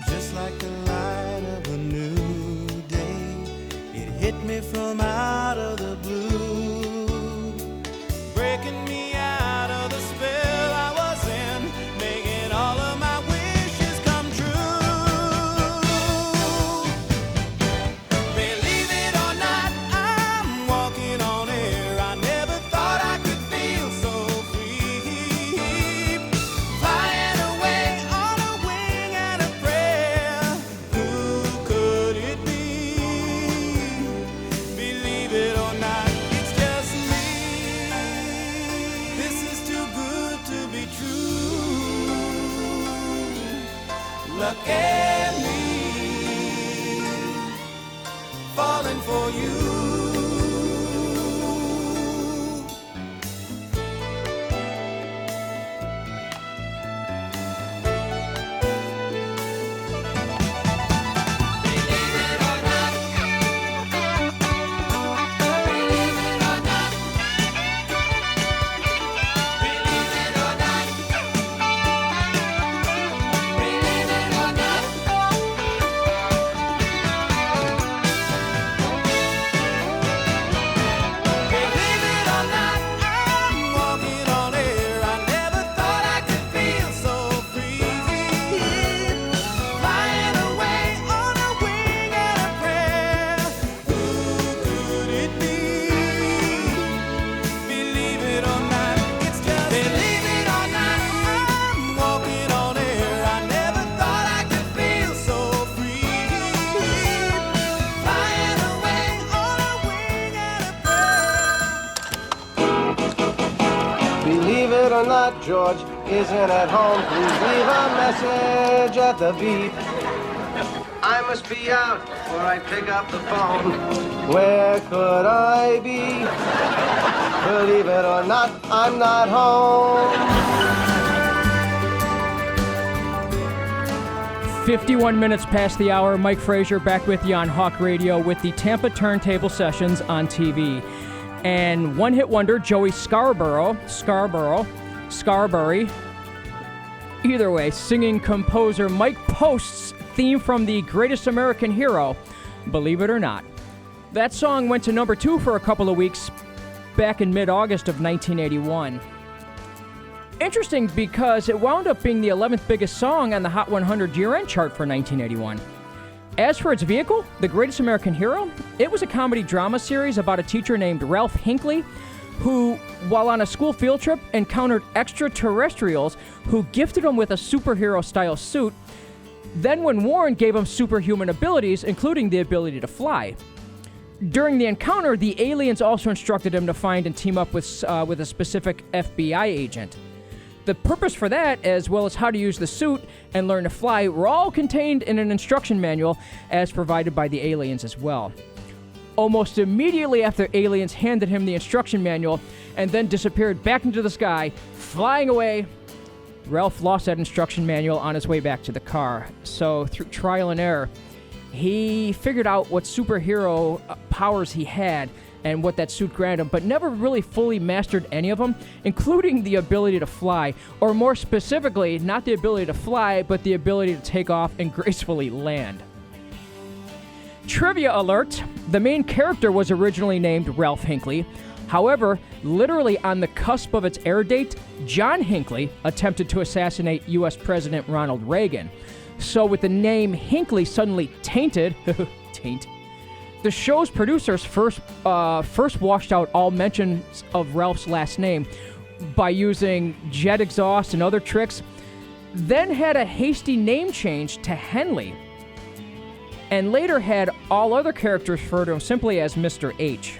Speaker 9: Just like the light of a new day, it hit me from out of the blue, breaking me out of the spell I was in, making all of my wishes come true. Believe it or not, I'm walking on air. I never thought I could feel so free. Flying away on a wing and a prayer. Who could it be? Believe it or not, it's just me. This is too good to be true. Look at me, falling for you.
Speaker 12: George isn't at home, please leave a message at the beep. I must be out before I pick up the phone. Where could I be? Believe it or not, I'm not home.
Speaker 8: 51 minutes past the hour. Mike Frazier back with you on Hawk Radio with the Tampa Turntable Sessions on TV. And one-hit wonder Joey Scarborough, either way, singing composer Mike Post's theme from The Greatest American Hero, believe it or not. That song went to number 2 for a couple of weeks back in mid-August of 1981. Interesting because it wound up being the 11th biggest song on the Hot 100 year-end chart for 1981. As for its vehicle, The Greatest American Hero, it was a comedy drama series about a teacher named Ralph Hinckley who, while on a school field trip, encountered extraterrestrials who gifted him with a superhero-style suit. Then when Warren gave him superhuman abilities, including the ability to fly. During the encounter, the aliens also instructed him to find and team up with a specific FBI agent. The purpose for that, as well as how to use the suit and learn to fly, were all contained in an instruction manual as provided by the aliens as well. Almost immediately after aliens handed him the instruction manual and then disappeared back into the sky, flying away, Ralph lost that instruction manual on his way back to the car. So through trial and error, he figured out what superhero powers he had and what that suit granted him, but never really fully mastered any of them, including the ability to fly, or more specifically, not the ability to fly, but the ability to take off and gracefully land. Trivia alert, the main character was originally named Ralph Hinckley. However, literally on the cusp of its air date, John Hinckley attempted to assassinate U.S. President Ronald Reagan. So with the name Hinckley suddenly tainted, the show's producers first washed out all mentions of Ralph's last name by using jet exhaust and other tricks, then had a hasty name change to Henley, and later had all other characters refer to him simply as Mr. H.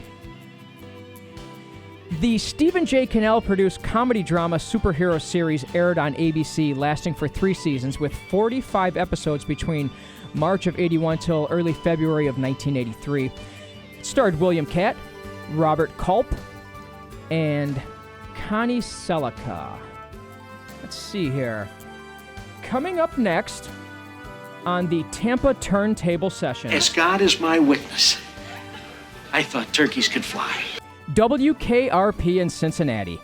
Speaker 8: The Stephen J. Cannell-produced comedy drama superhero series aired on ABC, lasting for 3 seasons with 45 episodes between March of 81 till early February of 1983. It starred William Catt, Robert Culp, and Connie Sellecca. Let's see here. Coming up next on the Tampa Turntable Sessions.
Speaker 5: As God is my witness, I thought turkeys could fly.
Speaker 8: WKRP in Cincinnati.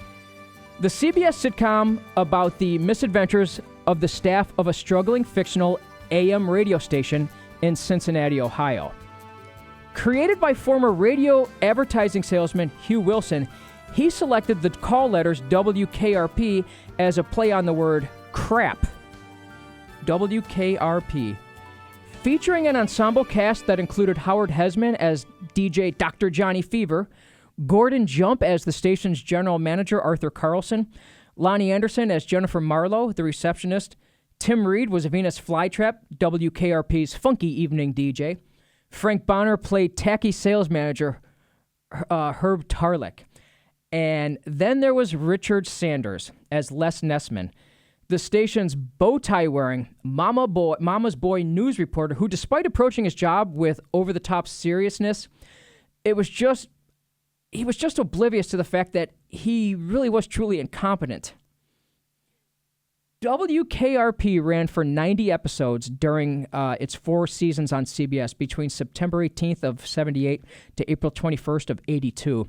Speaker 8: The CBS sitcom about the misadventures of the staff of a struggling fictional AM radio station in Cincinnati, Ohio. Created by former radio advertising salesman Hugh Wilson, he selected the call letters WKRP as a play on the word crap. WKRP. Featuring an ensemble cast that included Howard Hesman as DJ Dr. Johnny Fever, Gordon Jump as the station's general manager Arthur Carlson, Lonnie Anderson as Jennifer Marlowe, the receptionist, Tim Reed was Venus Flytrap, WKRP's funky evening DJ. Frank Bonner played tacky sales manager Herb Tarlick. And then there was Richard Sanders as Les Nessman, the station's bow-tie-wearing mama's boy news reporter who, despite approaching his job with over-the-top seriousness, he was just oblivious to the fact that he really was truly incompetent. WKRP ran for 90 episodes during its 4 seasons on CBS between September 18th of 78 to April 21st of 82.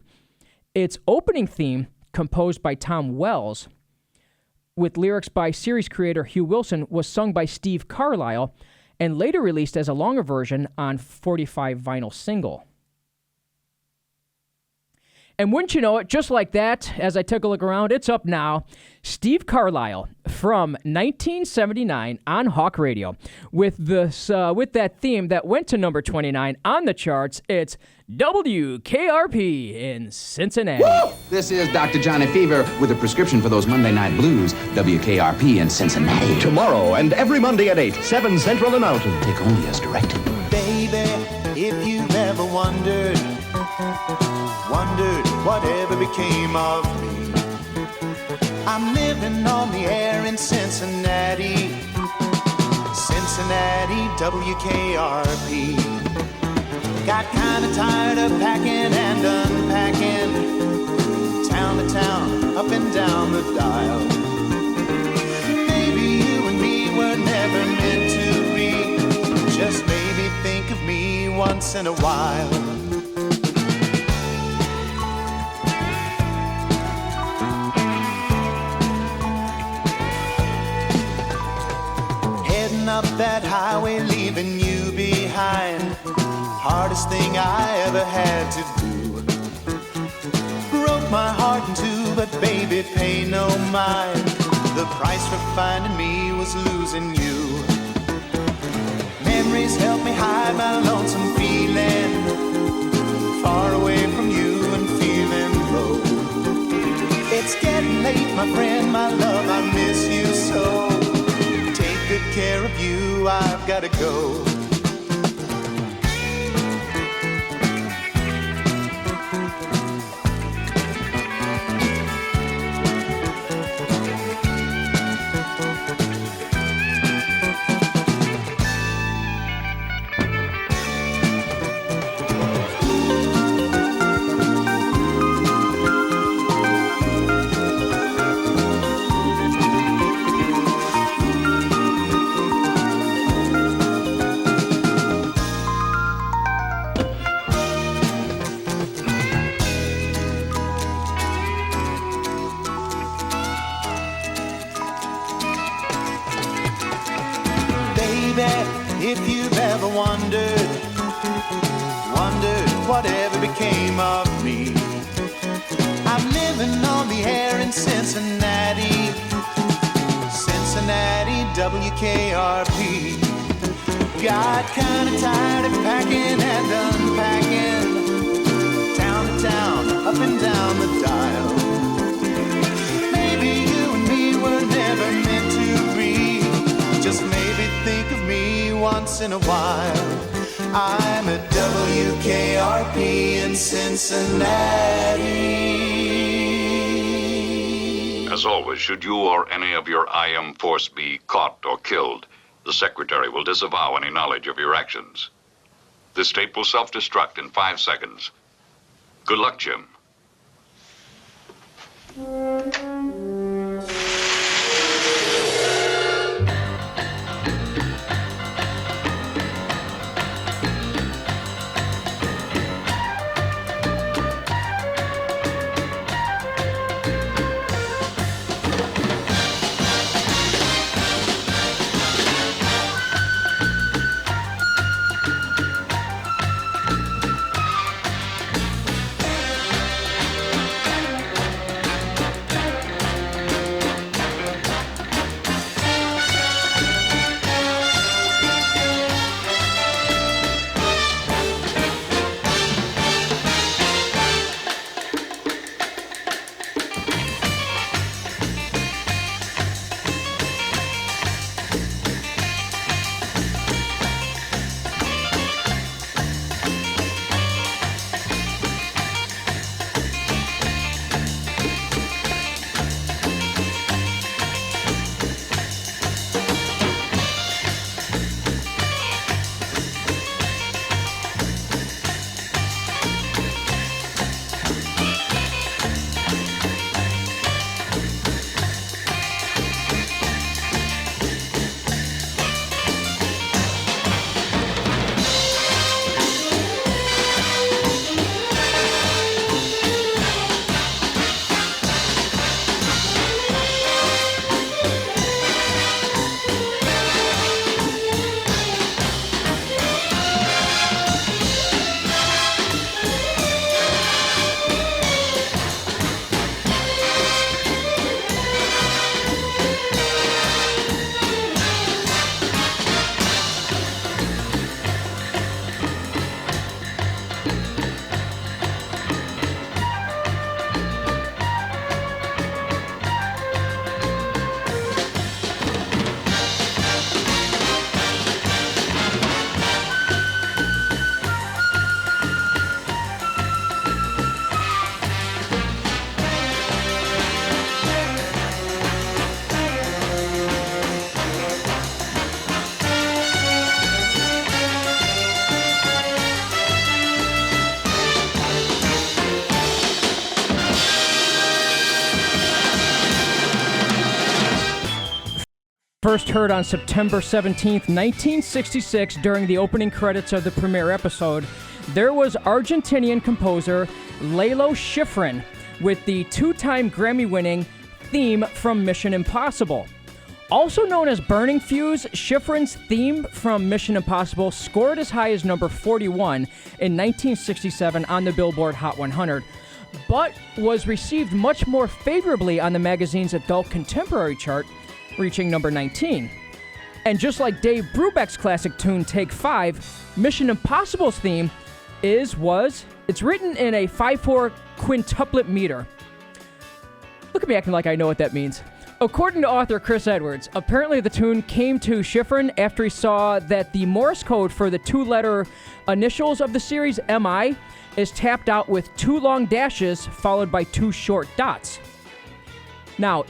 Speaker 8: Its opening theme, composed by Tom Wells, with lyrics by series creator Hugh Wilson, was sung by Steve Carlisle and later released as a longer version on 45 vinyl single. And wouldn't you know it, just like that, as I took a look around, it's up now. Steve Carlisle from 1979 on Hawk Radio with that theme that went to number 29 on the charts. It's WKRP in Cincinnati.
Speaker 14: Woo! This is Dr. Johnny Fever with a prescription for those Monday night blues. WKRP in Cincinnati.
Speaker 16: Tomorrow and every Monday at 8, 7 Central and Mountain.
Speaker 14: Take only as directed.
Speaker 9: Baby, if you've ever wondered whatever became of me.
Speaker 17: I'm living on the air in Cincinnati. Cincinnati, WKRP. Got kinda tired of packing and unpacking. Town to town, up and down the dial. Maybe you and me were never meant to be. Just maybe think of me once in a while. Heading up that highway, leaving you behind. Hardest thing I ever had to do. Broke my heart in two, but baby, pay no mind. The price for finding me was losing you. Memories help me hide my lonesome feeling. Far away from you and feeling low. It's getting late, my friend, my love, I miss you so. Take good care of you, I've gotta go. If you've ever wondered whatever became of me, I'm living on the air in Cincinnati. Cincinnati, WKRP. Got kinda tired of packing and unpacking. Town to town, up and down the dial. Maybe you and me were never meant to be. Just maybe think of me once in a while. I'm at WKRP in Cincinnati.
Speaker 21: As always, should you or any of your IM force be caught or killed, the Secretary will disavow any knowledge of your actions. This tape will self-destruct in 5 seconds. Good luck, Jim.
Speaker 8: first heard on September 17th, 1966, during the opening credits of the premiere episode, there was Argentinian composer Lalo Schifrin with the two-time Grammy-winning theme from Mission Impossible. Also known as Burning Fuse, Schifrin's theme from Mission Impossible scored as high as number 41 in 1967 on the Billboard Hot 100, but was received much more favorably on the magazine's Adult Contemporary chart, reaching number 19. And just like Dave Brubeck's classic tune Take 5, Mission Impossible's theme it's written in a 5/4 quintuplet meter. Look at me acting like I know what that means. According to author Chris Edwards, apparently the tune came to Schifrin after he saw that the Morse code for the two-letter initials of the series, MI, is tapped out with 2 long dashes followed by 2 short dots. Now,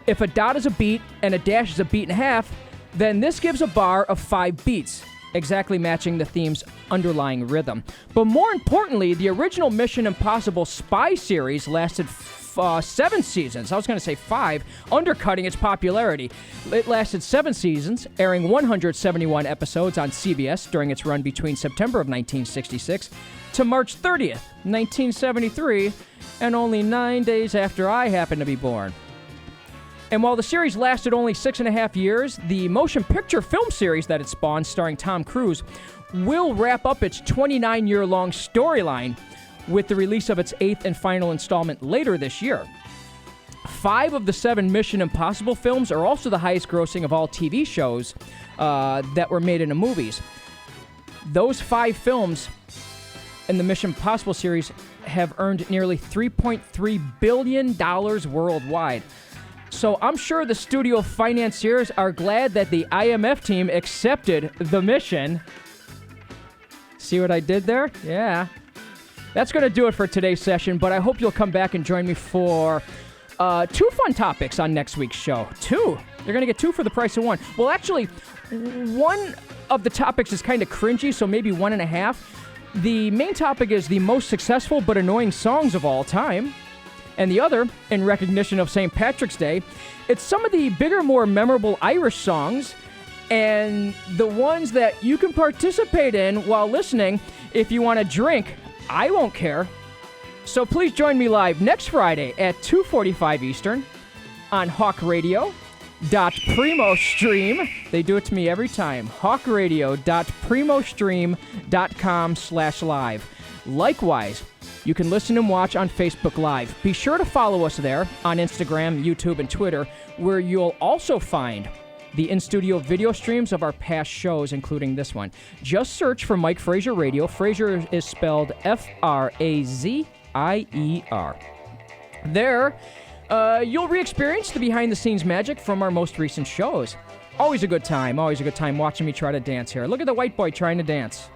Speaker 8: if a dot is a beat and a dash is a beat and a half, then this gives a bar of 5 beats, exactly matching the theme's underlying rhythm. But more importantly, the original Mission Impossible spy series lasted 7 seasons. I was going to say 5, undercutting its popularity. It lasted 7 seasons, airing 171 episodes on CBS during its run between September of 1966 to March 30th, 1973, and only 9 days after I happened to be born. And while the series lasted only 6.5 years, the motion picture film series that it spawned, starring Tom Cruise, will wrap up its 29-year-long storyline with the release of its 8th and final installment later this year. 5 of the 7 Mission Impossible films are also the highest grossing of all TV shows that were made into movies. Those 5 films in the Mission Impossible series have earned nearly $3.3 billion worldwide. So I'm sure the studio financiers are glad that the IMF team accepted the mission. See what I did there? Yeah. That's going to do it for today's session, but I hope you'll come back and join me for 2 fun topics on next week's show. 2. You're going to get 2 for the price of 1. Well, actually, one of the topics is kind of cringy, so maybe 1.5. The main topic is the most successful but annoying songs of all time. And the other, in recognition of St. Patrick's Day, it's some of the bigger, more memorable Irish songs and the ones that you can participate in while listening. If you want to drink, I won't care. So please join me live next Friday at 2:45 Eastern on Hawk Radio. .PrimoStream. They do it to me every time. HawkRadio.PrimoStream.com/live. Likewise, you can listen and watch on Facebook Live. Be sure to follow us there on Instagram, YouTube, and Twitter, where you'll also find the in-studio video streams of our past shows, including this one. Just search for Mike Frazier Radio. Frazier is spelled Frazier. There, you'll re-experience the behind-the-scenes magic from our most recent shows. Always a good time watching me try to dance here. Look at the white boy trying to dance.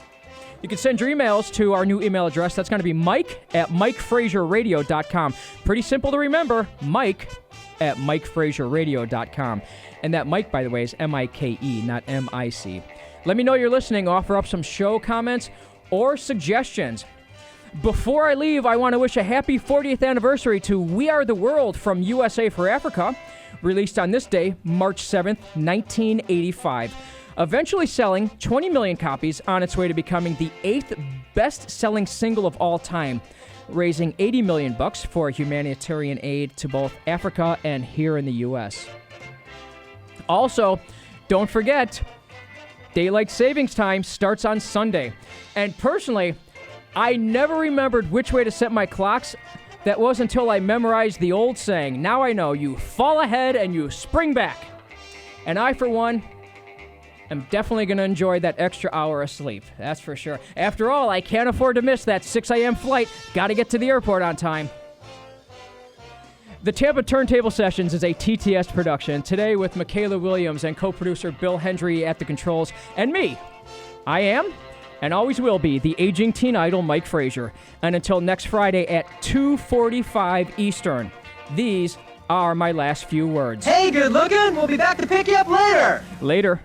Speaker 8: You can send your emails to our new email address. That's going to be mike@mikefrazierradio.com. Pretty simple to remember, mike@mikefrazierradio.com. And that Mike, by the way, is M-I-K-E, not M-I-C. Let me know you're listening. Offer up some show comments or suggestions. Before I leave, I want to wish a happy 40th anniversary to We Are the World from USA for Africa, released on this day, March 7th, 1985. Eventually selling 20 million copies, on its way to becoming the 8th best-selling single of all time, raising $80 million for humanitarian aid to both Africa and here in the U.S. Also, don't forget, Daylight Savings Time starts on Sunday. And personally, I never remembered which way to set my clocks. That was until I memorized the old saying. Now I know, you fall ahead and you spring back. And I, for one, I'm definitely going to enjoy that extra hour of sleep. That's for sure. After all, I can't afford to miss that 6 a.m. flight. Got to get to the airport on time. The Tampa Turntable Sessions is a TTS production. Today with Michaela Williams and co-producer Bill Hendry at the controls. And me. I am, and always will be, the aging teen idol Mike Frazier. And until next Friday at 2:45 Eastern, these are my last few words.
Speaker 18: Hey, good looking. We'll be back to pick you up later.
Speaker 8: Later.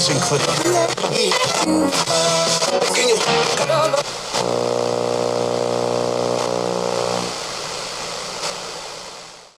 Speaker 10: missing clip.